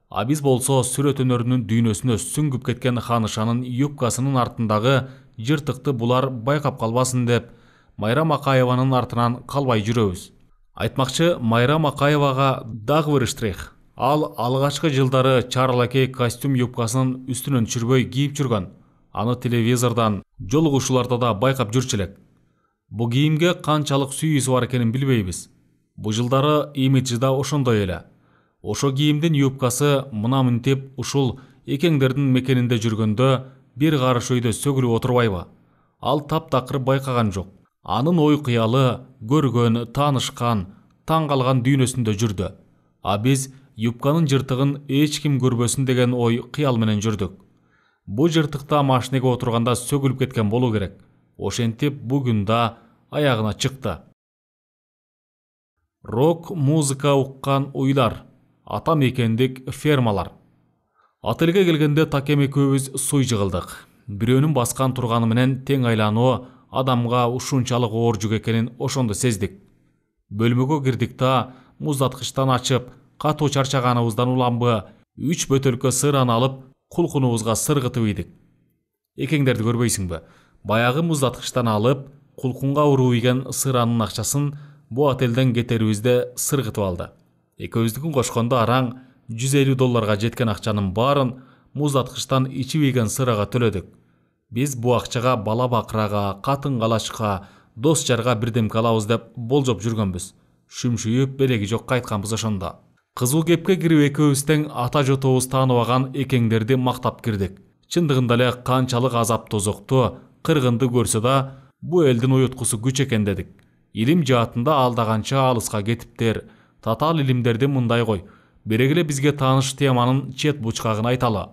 А биз болсо сүрөт өнөрүнүн дүйнөсүнө сүңгүп кеткен ханышанын юбкасынын артындагы жыртыкты булар байкап калбасын деп Майрам Акаеванын артынан калбай жүрөбүз. Айтмакчы, Майрам Акаевага дагы бир штрих. Ал алгачкы жылдары чарлакей костюм юбкасынын үстүнөн түшүрбөй кийип жүргөн. Аны телевизордон, жолугушууларда да байкап жүрчү элек. Бу кийимге канчалык сүйүүсү бар экенин билбейбиз. Бу жылдары имиджи да ошондой эле. Ошо кийимдин юбкасы мына мынтип ушул экеңдердин мекенинде жүргөндө бир карыш өйдө сөгүрүп отурбайбы? Ал таптакыр байкаган жок. Анын ой кыялы, көргөн, таанышкан, таң калган дүйнөсүндө жүрдү. А биз юбканын жыртыгын эч ким көрбөсүн деген ой кыял менен жүрдүк. Бу жыртыкта машинеге отурганда сөгүлүп кеткен болуу керек. Ошентип бүгүн да аягына чыкты. Рок музыка уккан уйлар, ата мекендик фермалар. Отелге келгенде Такем экөөбүз суй жыгылдык. Бирөөнүн баскан турганы менен тең айлануу адамга ушунчалык оор жүк экенин ошондо сездик. Бөлмөгө кирдик да муздаткычтан ачып, катуу чарчаганыбыздан уламбы 3 бөтөлкө сыраны алып кулкунубузга сыргытып ийдик. Экеңдерди көрбөйсүңбү? Баягы муздаткычтан алып кулкунга уруу ийген сыранын акчасын бу отелден кетерибизде сыргытып алды. Экөөбүздүкүн кошкондо араң $150 жеткен акчанын баарын муздаткычтан ичип ийген сырага төлөдүк. Биз бу акчага бала бакырага, катын калачка, дос жарга бирдемке алабыз деп болжоп жүргөнбүз. Шүмшүйүп белеги жок кайтканбыз ошондо. Кызыл кепке кирип экөөбүз тең ата жотобуз тааныбаган экеңдерди мактап кирдик. Чындыгында эле канчалык азап тозокту, кыргынды көрсө да бу элдин уюткусу күч экен дедик. Илим жаатында алдаганча алыска кетиптер. Татаал илимдерди мындай кой. Берек эле бизге тааныш теманын чет бучкагын айталы.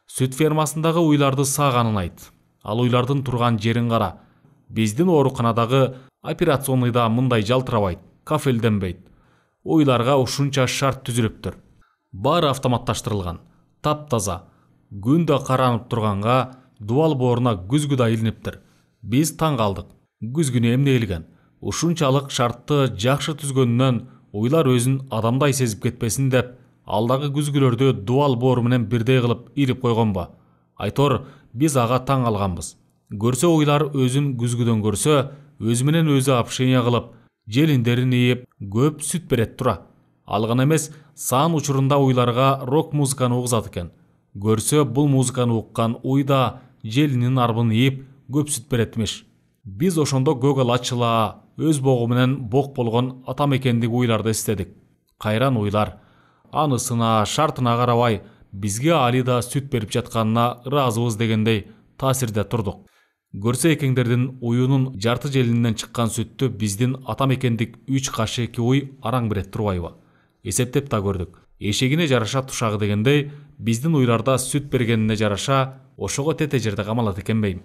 Сүт фермасындагы уйларды сааганын айт. Ал уйлардын турган жерин кара. Биздин ооруканадагы операционныйда мындай жалтырабайт, кафелденбейт. Уйларга ушунча шарт түзүлүптүр. Баары автоматташтырылган, таптаза. Күндө каранып турганга дуал бооруна күзгү да илиниптир. Биз таң калдык. Күзгүнү эмне илген? Ушунчалык шартты жакшы түзгөнүнөн уйлар өзүн адамдай сезип кетпесин деп, алдагы күзгүлөрдү дуал боору менен бирдей кылып илип койгонбу? Айтор, биз ага таң калганбыз. Көрсө уйлар өзүн күзгүдөн көрсө, өзү менен өзү общение кылып, желиндерин ийип, көп сүт берет тура. Ал гана эмес, саан учурунда уйларга рок музыканы угузат экен. Көрсө бул музыканы уккан уйда желинин арбын ийип, көп сүт берет эмеш. Биз ошондо көгөл ачыла, өз богу менен бок болгон атам экендик уйларды эстедик. Кайран уйлар. Анысына, шартына карабай, бизге али да сүт берип жатканына ыраазыбыз дегендей таасирде турдук. Көрсө экеңдердин уюнун жарты желининен чыккан сүттү биздин атам экендик 3 кашеки уй араң берет турбайбы? Эсептеп да көрдүк. Эшегине жараша тушагы дегендей, биздин уйларда сүт бергенине жараша ошого тете жерде камалат экенбейм.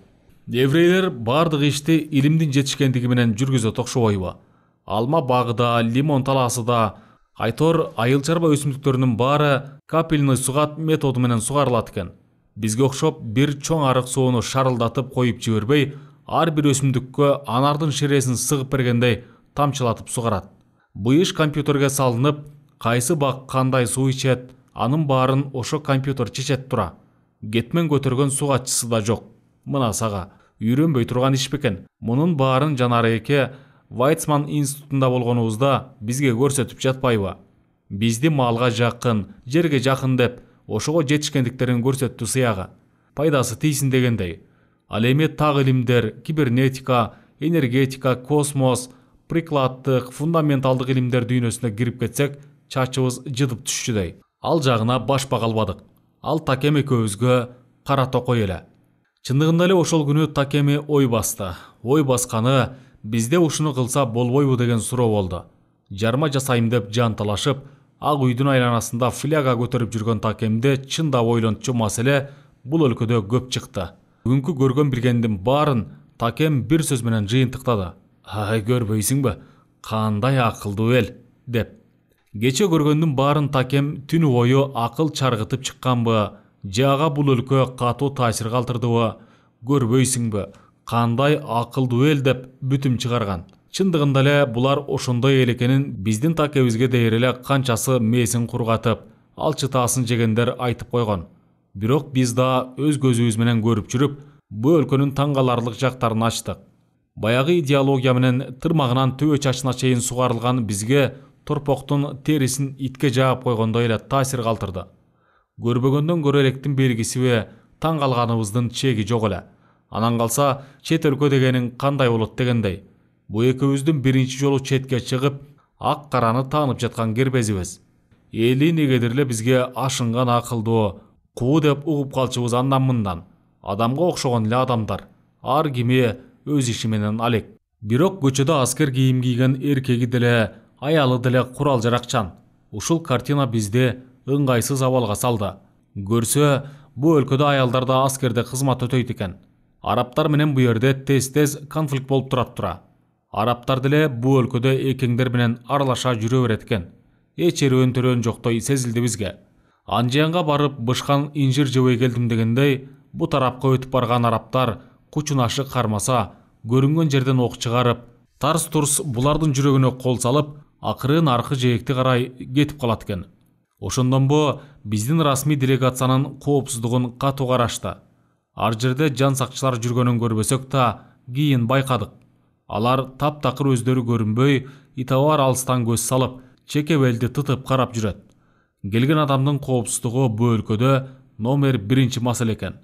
Еврейлер бардык ишти илимдин жетишкендиги менен жүргүзөт окшобойбу? Алма багыда, лимон талаасыда, айтор айыл-чарба өсүмдүктөрүнүн баары капельный сугат методу менен сугарылат экен. Бизге окшоп бир чоң арык сууну шарылдатып коюп жибербей, ар бир өсүмдүккө анардын ширесин сыгып бергендей тамчылатып сугарат. Бу иш компьютерге салынып, кайсы бак кандай суу ичет, анын баарын ошо компьютер чечет тура. Кетмен көтөргөн сугатчысы да жок. Мына сага үйрөнбөй турган иш бекен. Мунун баарын жанары эке Вайцман институтунда болгонубузда бизге көрсөтүп жатпайбы? Бизди малга жакын, жерге жакын деп, ошого жетишкендиктерин көрсөттү сыягы. Пайдасы тийсин дегендей. Ал эми так илимдер, кибернетика, энергетика, космос, прикладдык, фундаменталдык илимдер дүйнөсүнө кирип кетсек, чачыбыз жыдып түшчүдөй. Ал жагына баш бага албадык. Ал Такем экөөбүзгө кара токой эле. Чындыгында эле ошол күнү Такеми ой басты. Ой басканы бизде ушуну кылса болбойбу деген суроо болду. Жарма жасайм деп жан талашып, ак үйдүн айланасында фляга көтөрүп жүргөн Такемди чындап ойлончу маселе бул өлкөдө көп чыкты. Бүгүнкү көргөн билгендин баарын Такем бир сөз менен жыйынтыктады. Ай, көрбөйсүңбү? Кандай акылдуу эл деп. Кече көргөндүн баарын Такем түнү бою акыл чаргытып чыкканбы, жага бул өлкө катуу таасир калтырдыбы? Көрбөйсүңбү? Кандай акылдуу эл деп бүтүм чыгарган. Чындыгында эле булар ошондой эл экенин биздин Такебизге дейер эле канчасы мээсин кургатып, алчытаасын жегендер айтып койгон. Бирок биз да өз көзүбүз менен көрүп жүрүп, бу өлкөнүн таң каларлык жактарын ачтык. Баягы идеология менен тырмагынан төбө чачына чейин сугарылган бизге торпоктун терисин итке жаап койгондой эле таасир калтырды. Көрбөгөндөн көрө электин белгисиби, таң калганыбыздын чеги жок эле. Анан калса, чет өлкө дегенин кандай болот дегендей. Бу экөөбүздүн биринчи жолу четке чыгып, ак караны таанып жаткан кербезибиз. Эли негедир эле бизге ашынган акылдуу, куу деп угуп калчубуз андан мындан. Адамга окшогон эле адамдар. Ар кими өз иши менен алек. Бирок көчөдө аскер кийим кийген эркеги деле, аялы деле курал жаракчан. Ушул картина бизди ыңгайсыз абалга салды. Көрсө, бу өлкөдө аялдар да аскерде кызмат өтөйт экен. Арабтар менен бу жерде тез-тез конфликт болуп турат тура. Арабтар деле бу өлкөдө экеңдер менен аралаша жүрө берет экен. Эч өрөн-төрөн жоктой сезилди бизге. Анжиянга барып бышкан инжир жебей келдим дегендей, бу тарапка өтүп барган арабтар кучунашы кармаса, көрүнгөн жерден ок чыгарып, тарс-турс булардын жүрөгүнө кол салып, акырын аркы жээкти карай кетип калат экен. Ошондон биздин расмий делегациянын коопсуздугун катуу карашты. Ар жерде жан сакчылар жүргөнүн көрбөсөк да, кийин байкадык. Алар таптакыр өздөрү көрүнбөй, итабар алыстан көз салып, чекебелди тытып карап жүрөт. Келген адамдын коопсуздугу бул өлкөдө номер 1 маселе экен.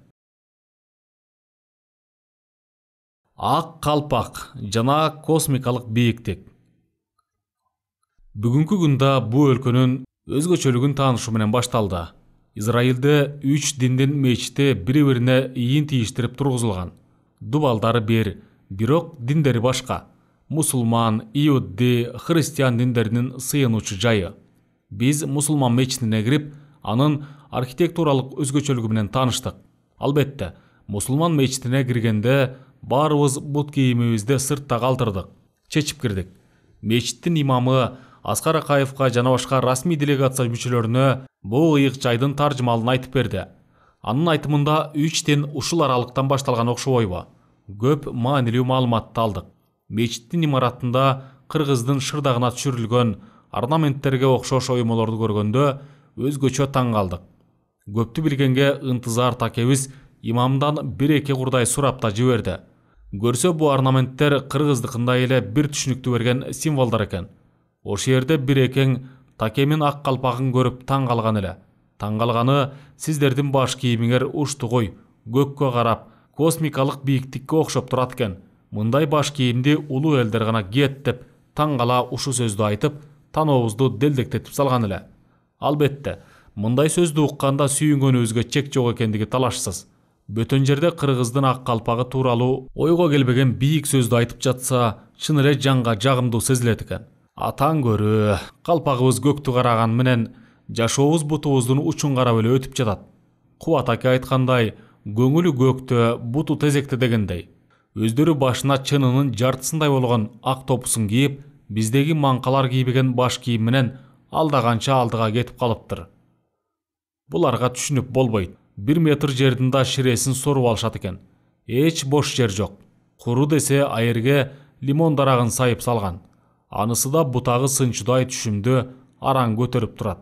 Ак калпак жана космикалык бийиктик. Бүгүнкү күндө бул өлкөнүн өзгөчөлүгүн таанышуу менен башталды. Израилде 3 диндин мечити бири-бирине ийин тийиштирип тургузулган. Дубалдары бирок диндери башка. Мусулман, иудди, христиан диндеринин сыйынуучу жайы. Биз мусулман мечитине кирип, анын архитектуралык өзгөчөлүгү менен тааныштык. Албетте, мусулман мечитине киргенде баарыбыз бут кийимибизди сыртта калтырдык, чечип кирдик. Мечиттин имамы Аскар Акаевка жана башка расмий делегация мүчөлөрүнө бул ыйык жайдын таржымалын айтып берди. Анын айтымында 3 дин ушул аралыктан башталган окшобойбу? Көп маанилүү маалыматты алдык. Мечиттин имаратында кыргыздын шырдагына түшүрүлгөн орнаменттерге окшош оюмолорду көргөндө өзгөчө таң калдык. Көптү билгенге ынтызар такебиз имамдан 1-2 курдай сурап да жиберди. Көрсө бул орнаменттер кыргыздыкындай эле бир түшүнүктү берген символдор экен. Ошол жерде бир-экең такемин ак калпагын көрүп таң калган эле. Таң калганы сиздердин баш кийимиңер уштугой, көккө карап, космикалык бийиктикке окшоп турат экен. Мындай баш кийимди улуу элдер гана кийет деп таң кала ушул сөздү айтып, танообузду делдектетип салган эле. Албетте, мындай сөздү укканда сүйүнгөнүбүзгө чек жок экендиги талашсыз. Бөтөн жерде кыргыздын ак калпагы тууралуу ойго келбеген бийик сөздү айтып жатса, чын эле жанга жагымдуу сезилет экен. Атаң көрү, калпагыбыз көктү караган менен жашообуз бутубуздун учун карап эле өтүп жатат. Кубат ака айткандай, көңүлү көктө, буту тезекте дегендей. Өздөрү башына чынынын жартысындай болгон ак топусун кийип, биздеги маңкалар кийбеген баш кийим менен алдаганча алдыга кетип калыптыр. Буларга түшүнүп болбойт. 1 метр жердин да ширесин соруп алышат экен. Эч бош жер жок. Куру десе айырге лимон дарагын сайып салган. Анысы да бутагы сынчудай түшүмдү араң көтөрүп турат.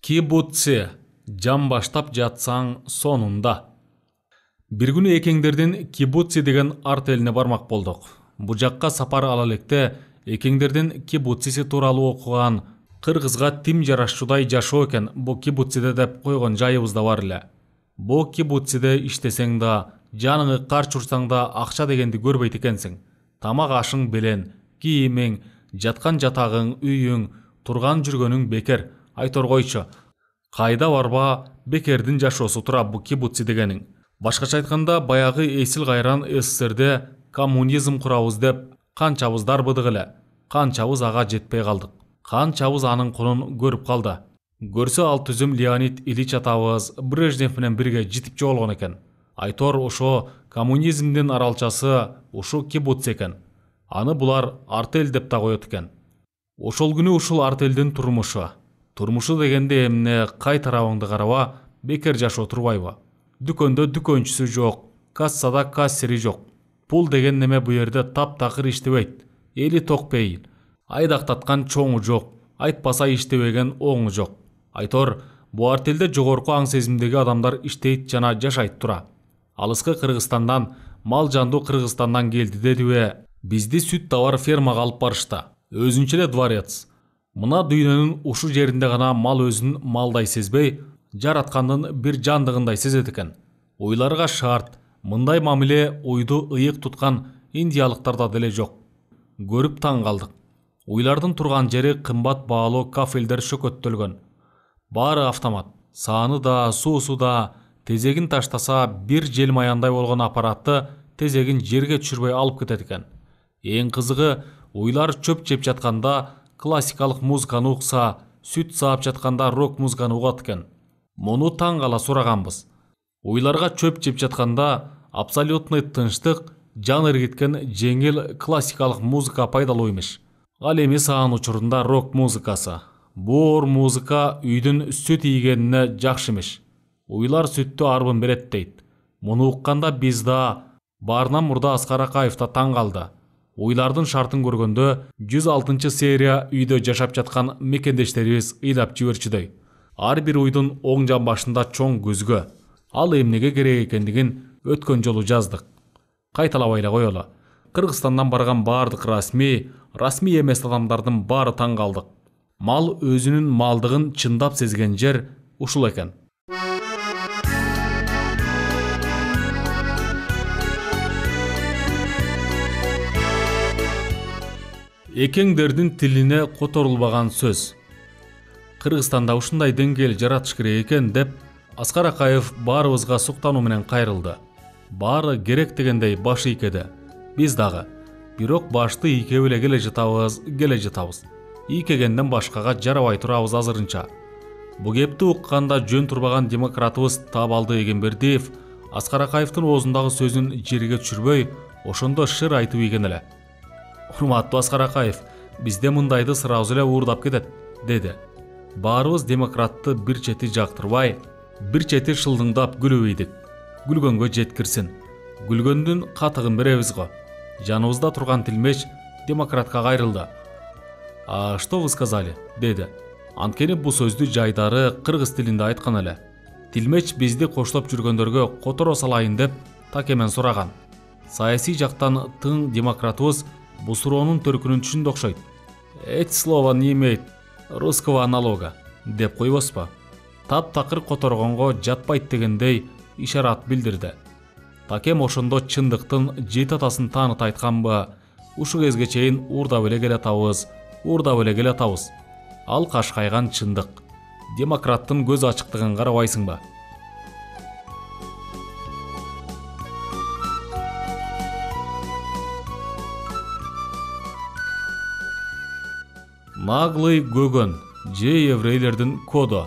Кибуци, жан баштап жатсаң сонунда. Бир күнү экеңдердин кибуци деген арт элине бармак болдук. Бу жакка сапар ала электе экеңдердин кибуциси тууралуу окуган, кыргызга тим жарашчудай жашоо экен бу кибуциде деп койгон жайыбыз да бар эле. Бу кибуциде иштесең да, жаныңы карч урсаң да акча дегенди көрбөйт экенсиң. Тамак ашың белен, кийимиң, жаткан жатагың, үйүң, турган жүргөнүң бекер. Айтор койчу, кайда барба бекердин жашоосу тура бу кибуци дегениң. Башкача айтканда, баягы эсил кайран СССРде коммунизм курабыз деп канчабыз дарбыдык эле, канчабыз ага жетпей калдык. Канчабыз анын кунун көрүп калды. Көрсө ал түзүм Леонид Ильич атабыз Брежнев менен бирге житип жоголгон экен. Айтор ошо коммунизмдин аралчасы ушу кибуц экен. Аны булар артель деп да коет экен. Ошол күнү ушул артелдин турмушу дегенде эмне, кай тарабыңды караба, бекер жашоо турбайбы? Дүкөндө дүкөнчүсү жок, кассада кассери жок. Пул деген неме бу жерде таптакыр иштебейт. Эли ток пейил. Айдактаткан чоңу жок, айтпаса иштебеген оңу жок. Айтор, бу артелде жогорку аң сезимдеги адамдар иштейт жана жашайт тура. Алыскы Кыргызстандан, мал жандуу Кыргызстандан келди дедибе, бизди сүт товар фермага алып барышты. Өзүнчө эле дворец. Мына дүйнөнүн ушу жеринде гана мал өзүн малдай сезбей, жараткандын бир жандыгындай сезет экен. Ойларга шарт, мындай мамиле ойду ыйык туткан индиялыктарда деле жок. Көрүп таң калдык. Уйлардын турган жери кымбат баалуу кафелдер шөкөттөлгөн. Баары автомат. Сааны да, суусу да, тезегин таштаса бир жел маяандай болгон аппаратты тезегин жерге түшүрбөй алып кетет экен. Эң кызыгы, уйлар чөп жеп жатканда классикалык музыканы укса, сүт саап жатканда рок музыканы угат экен. Муну таң кала сураганбыз. Уйларга чөп жеп жатканда абсолютный тынчтык, жан эргиткен жеңил классикалык музыка пайдалуу эмес. Ал эми саан учурунда рок музыкасы. Боор музыка үйдүн сүт ийгенине жакшы эмес. Уйлар сүттү арбын берет дейт. Муну укканда биз да баарынан мурда Аскар Акаев да таң калды. Уйлардын шартын көргөндө 106 серия үйдө жашап жаткан мекендештерибиз ыйлап жиберчүдөй. Ар бир уйдун оң жан башында чоң көзгө, ал эмнеге керек экендигин өткөн жолу жаздык. Кайталабай эле коелу. Кыргызстандан барган бардык расмий эмес адамдардын баары таң калдык. Мал өзүнүн малдыгын чындап сезген жер ушул экен. Экеңдердин тилине которулбаган сөз. Кыргызстанда ушундай деңгээл жаратыш керек экен деп Аскар Акаев баарыбызга суктануу менен кайрылды. Баары керек дегендей баш ийкеди. Биз дагы. Бирок башты ийкеп эле келе жатабыз. Ийкегенден башкага жарабай турабыз азырынча. Бу кепти укканда жөн турбаган демократыбыз Табалды Эгембердиев Аскар Акаевдин оозундагы сөзүн жерге түшүрбөй, ошондо шыр айтып ийген эле. Урматтуу Аскар Акаев, бизде мындайды сразу эле уурдап кетет, деди. Баарыбыз демократты бир чети жактырбай, бир чети шылдыңдап күлүп ийдик. Күлгөнгө жеткирсин. Күлгөндүн катыгын беребиз го. Жаныбызда турган Тилмеч демократка кайрылды. А что вы сказали? Деди. Анткени бу сөздү жайдары кыргыз тилинде айткан эле. Тилмеч бизди коштоп жүргөндөргө которо салайын деп такемен сураган. Саясий жактан тың демократыбыз бу суроонун төркүнүн түшүндү окшойт. Эти слова не имеет русского аналога деп койбоспу. Таптакыр которгонго жатпайт дегендей ишарат билдирди. Такем ошондо чындыктын жети атасын тааныт айтканбы, ушу кезге чейин уурдап эле келатабыз. Ал кашкайган чындык. Демократтын көз ачыктыгын карабайсыңбы? Наглый көгөн же еврейлердин коду.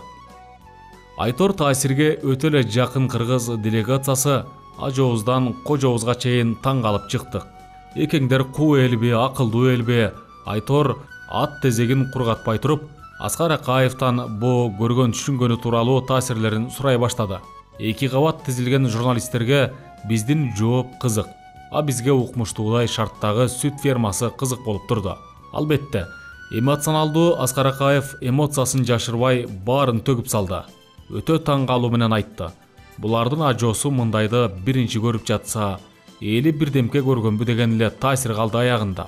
Айтор таасирге өтө эле жакын кыргыз делегациясы Ажооздан Кожоозга чейин таң калып чыктык. Экеңдер куу элби, акылдуу элби? Айтор ат тезегин кургатпай туруп, Аскар Акаевтан бу көргөн түшүнгөнү тууралуу таасирлерин сурай баштады. Эки кабат тизилген журналисттерге биздин жооп кызык, а бизге укмуштуудай шарттагы сүт фермасы кызык болуп турду. Албетте, эмоционалдуу Аскар Акаев эмоциясын жашырбай баарын төгүп салды. Өтө таң калуу менен айтты. Булардын ажоосу мындайды биринчи көрүп жатса, эли бирдемке көргөнбү деген эле таасир калды аягында.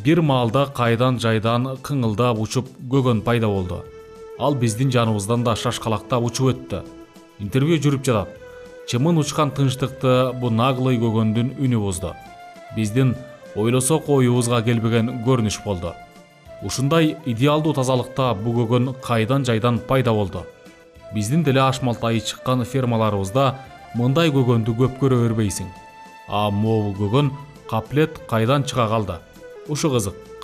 Бир маалда кайдан жайдан кыңылдап учуп көгөн пайда болду. Ал биздин жаныбыздан да шашкалактап учуп өттү. Интервью жүрүп жатат. Чымын учкан тынчтыкты бу наглый көгөндүн үнү бузду. Биздин ойлосок оюбузга келбеген көрүнүш болду. Ушундай идеалдуу тазалыкта бу көгөн кайдан жайдан пайда болду. Биздин деле ашмалтайы чыккан фермаларыбызда мындай көгөндү көп көрө бербейсиң. А могул көгөн каплет кайдан чыга калды? Ушу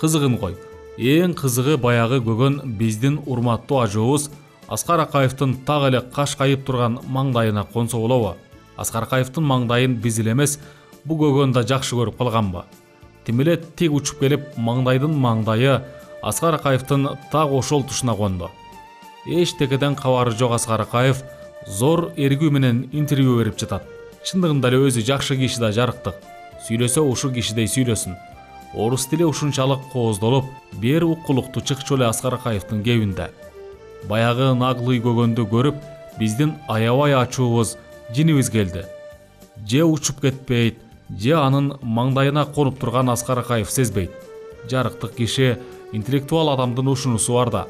кызыгын кой. Эң кызыгы баягы көгөн биздин урматтуу ажообуз Аскар Акаевдин так эле кашкайып турган маңдайына консо болобу? Аскар Акаевдин маңдайын биз эле эмес, бу көгөн да жакшы көрүп калганбы? Тим эле тик учуп келип маңдайдын маңдайы Аскар Акаевдин так ошол тушуна конду. Эчтекеден кабары жок Аскар Акаев зор эргүү менен интервью берип жатат. Чындыгында эле өзү жакшы киши да жарыктык. Сүйлөсө ушу кишидей сүйлөсүн. Орус тили ушунчалык кооздолуп, бир укулукту чыкчу эле Аскар Акаевдин кебинде. Баягы наглый көгөндү көрүп, биздин аябай ачуубуз, жинибиз келди. Же учуп кетпейт, же анын маңдайына конуп турган Аскар Акаев сезбейт. Жарыктык киши, интеллектуал адамдын ушунусу бар да.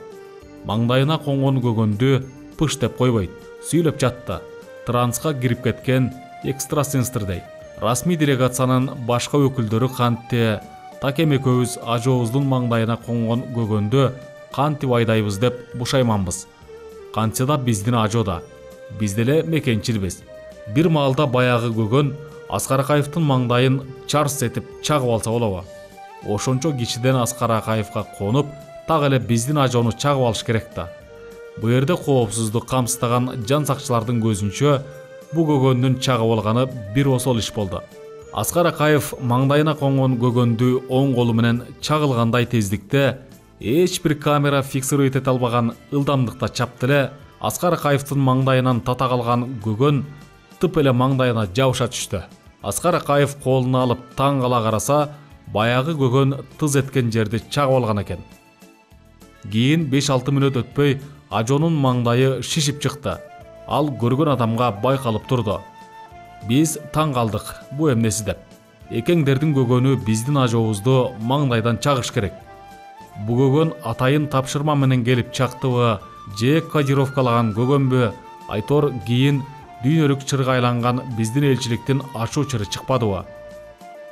Маңдайына конгон көгөндү пыш деп койбойт. Сүйлөп жатты. Трансқа кирип кеткен экстрасенстердей. Расмий делегациянын башка өкүлдөрү кантте, такем экөөбүз ажообуздун маңдайына конгон көгөндү кантип айдайбыз деп бушайманбыз. Кантсе да биздин ажода. Биз деле мекенчилбиз. Бир маалда баягы көгөн Аскар Акаевдин маңдайын чарс этип чагып алса болобу? Ошончо кичиден Аскар Акаевга конуп, так эле биздин ажоону чагып алыш керек да. Бу жерде коопсуздук камсыздаган жан сакчылардын көзүнчө бу көгөндүн чагып алганы бир осол иш болду. Аскар Акаев маңдайына конгон көгөндү оң колу менен чагылгандай тездикте, эч бир камера фиксировать эте албаган ылдамдыкта чапты эле Аскар Акаевдин маңдайынан тата калган көгөн тып эле маңдайына жабыша түштү. Аскар Акаев колуна алып таң кала караса, баягы көгөн тыз эткен жерди чагып алган экен. Кийин 5-6 мүнөт өтпөй ажонун маңдайы шишип чыкты. Ал көргөн адамга байкалып турду. Биз таң калдык, бу эмнеси деп. Экеңдердин көгөнү биздин ажообузду маңдайдан чагыш керек. Бу көгөн атайын тапшырма менен келип чактыбы, же кодировкалаган көгөнбү? Айтор кийин дүйнөлүк чырга айланган биздин элчиликтин ачуу чыры чыкпадыбы?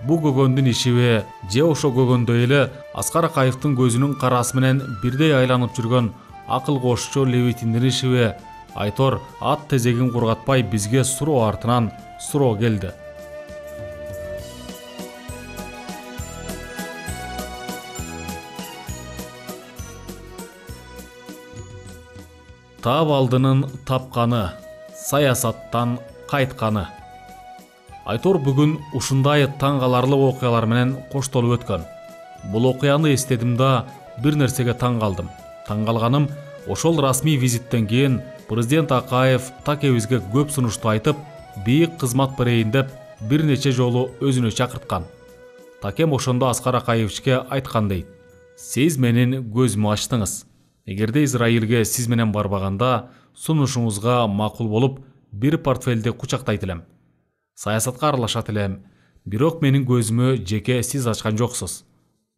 Бу көгөндүн ишиби, же ошо көгөндөй эле Аскар Акаевдин көзүнүн карасы менен бирдей айланып жүргөн акыл кошчу Левитиндин ишиби? Айтор ат тезегин кургатпай бизге суроо артынан суроо келди. Таап алдынын тапканы, саясаттан кайтканы. Айтор бүгүн ушундай таң каларлык окуялар менен коштолуп өткөн. Бул окуяны эстедим да бир нерсеге таң калдым. Таң калганым, ошол расмий визиттен кийин президент Акаев Такебизге көп сунушту айтып, бийик кызмат берейин деп бир нече жолу өзүнө чакырткан. Такем ошондо Аскар Акаевичке айткан дейт: "Сиз менин көзүмү ачтыңыз. Эгерде Израилге сиз менен барбаганда, сунушуңузга макул болуп, бир портфелди кучактайт элем. Саясатка аралашат элем. Бирок менин көзүмө жеке сиз ачкан жоксуз.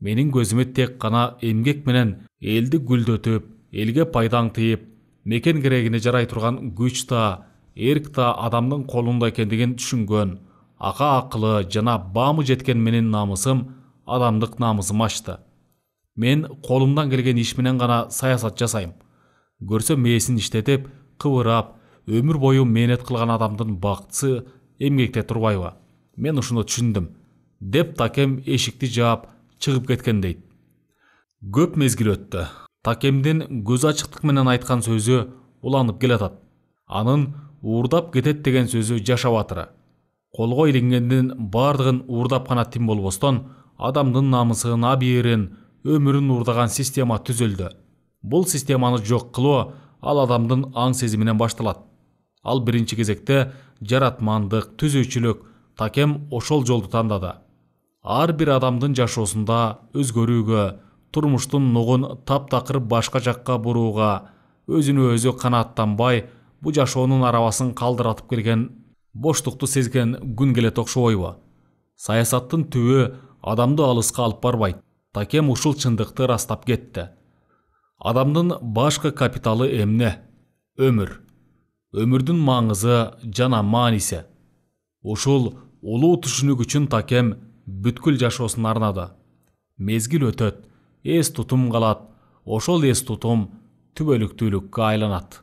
Менин көзүмө тек гана эмгек менен элди гүлдөтүп, элге пайдаң тыйып, мекен керегине жарай турган күч та, эрк та адамдын колунда экендигин түшүнгөн, акылы жана баамы жеткен менин намысым, адамдык намысым ачты. Мен колумдан келген иш менен гана саясат жасайм. Көрсөм мээсин иштетип, кыбырап, өмүр бою мээнет кылган адамдын бактысы эмгекте турбайбы? Мен ушуну түшүндүм", деп Такем эшикти жаап чыгып кеткен дейт. Көп мезгил өттү. Такемдин көз ачыктык менен айткан сөзү уланып келатат. Анын уурдап кетет деген сөзү жашап атыры. Колго илингендин бардыгын уурдап гана тим болбостон, адамдын намысын, абийирин, өмүрүн уурдаган система түзүлдү. Бул системаны жок кылуу ал адамдын аң сезиминен башталат. Ал биринчи кезекте жаратмандык, түзүүчүлүк. Такем ошол жолду тандады. Ар бир адамдын жашоосунда өзгөрүүгө, турмуштун нугун таптакыр башка жакка бурууга, өзүнө өзү канааттанбай, бу жашоонун арабасын калдыратып келген боштукту сезген күн келет окшобойбу? Саясаттын түбү адамды алыска алып барбайт. Такем ушул чындыкты ырастап кетти. Адамдын башкы капиталы эмне? Өмүр. Өмүрдүн маңызы жана мааниси. Ушул улуу түшүнүк үчүн Такем бүткүл жашоосун арнады. Мезгил өтөт, эс тутум калат, ошол эс тутум түбөлүктүүлүккө айланат.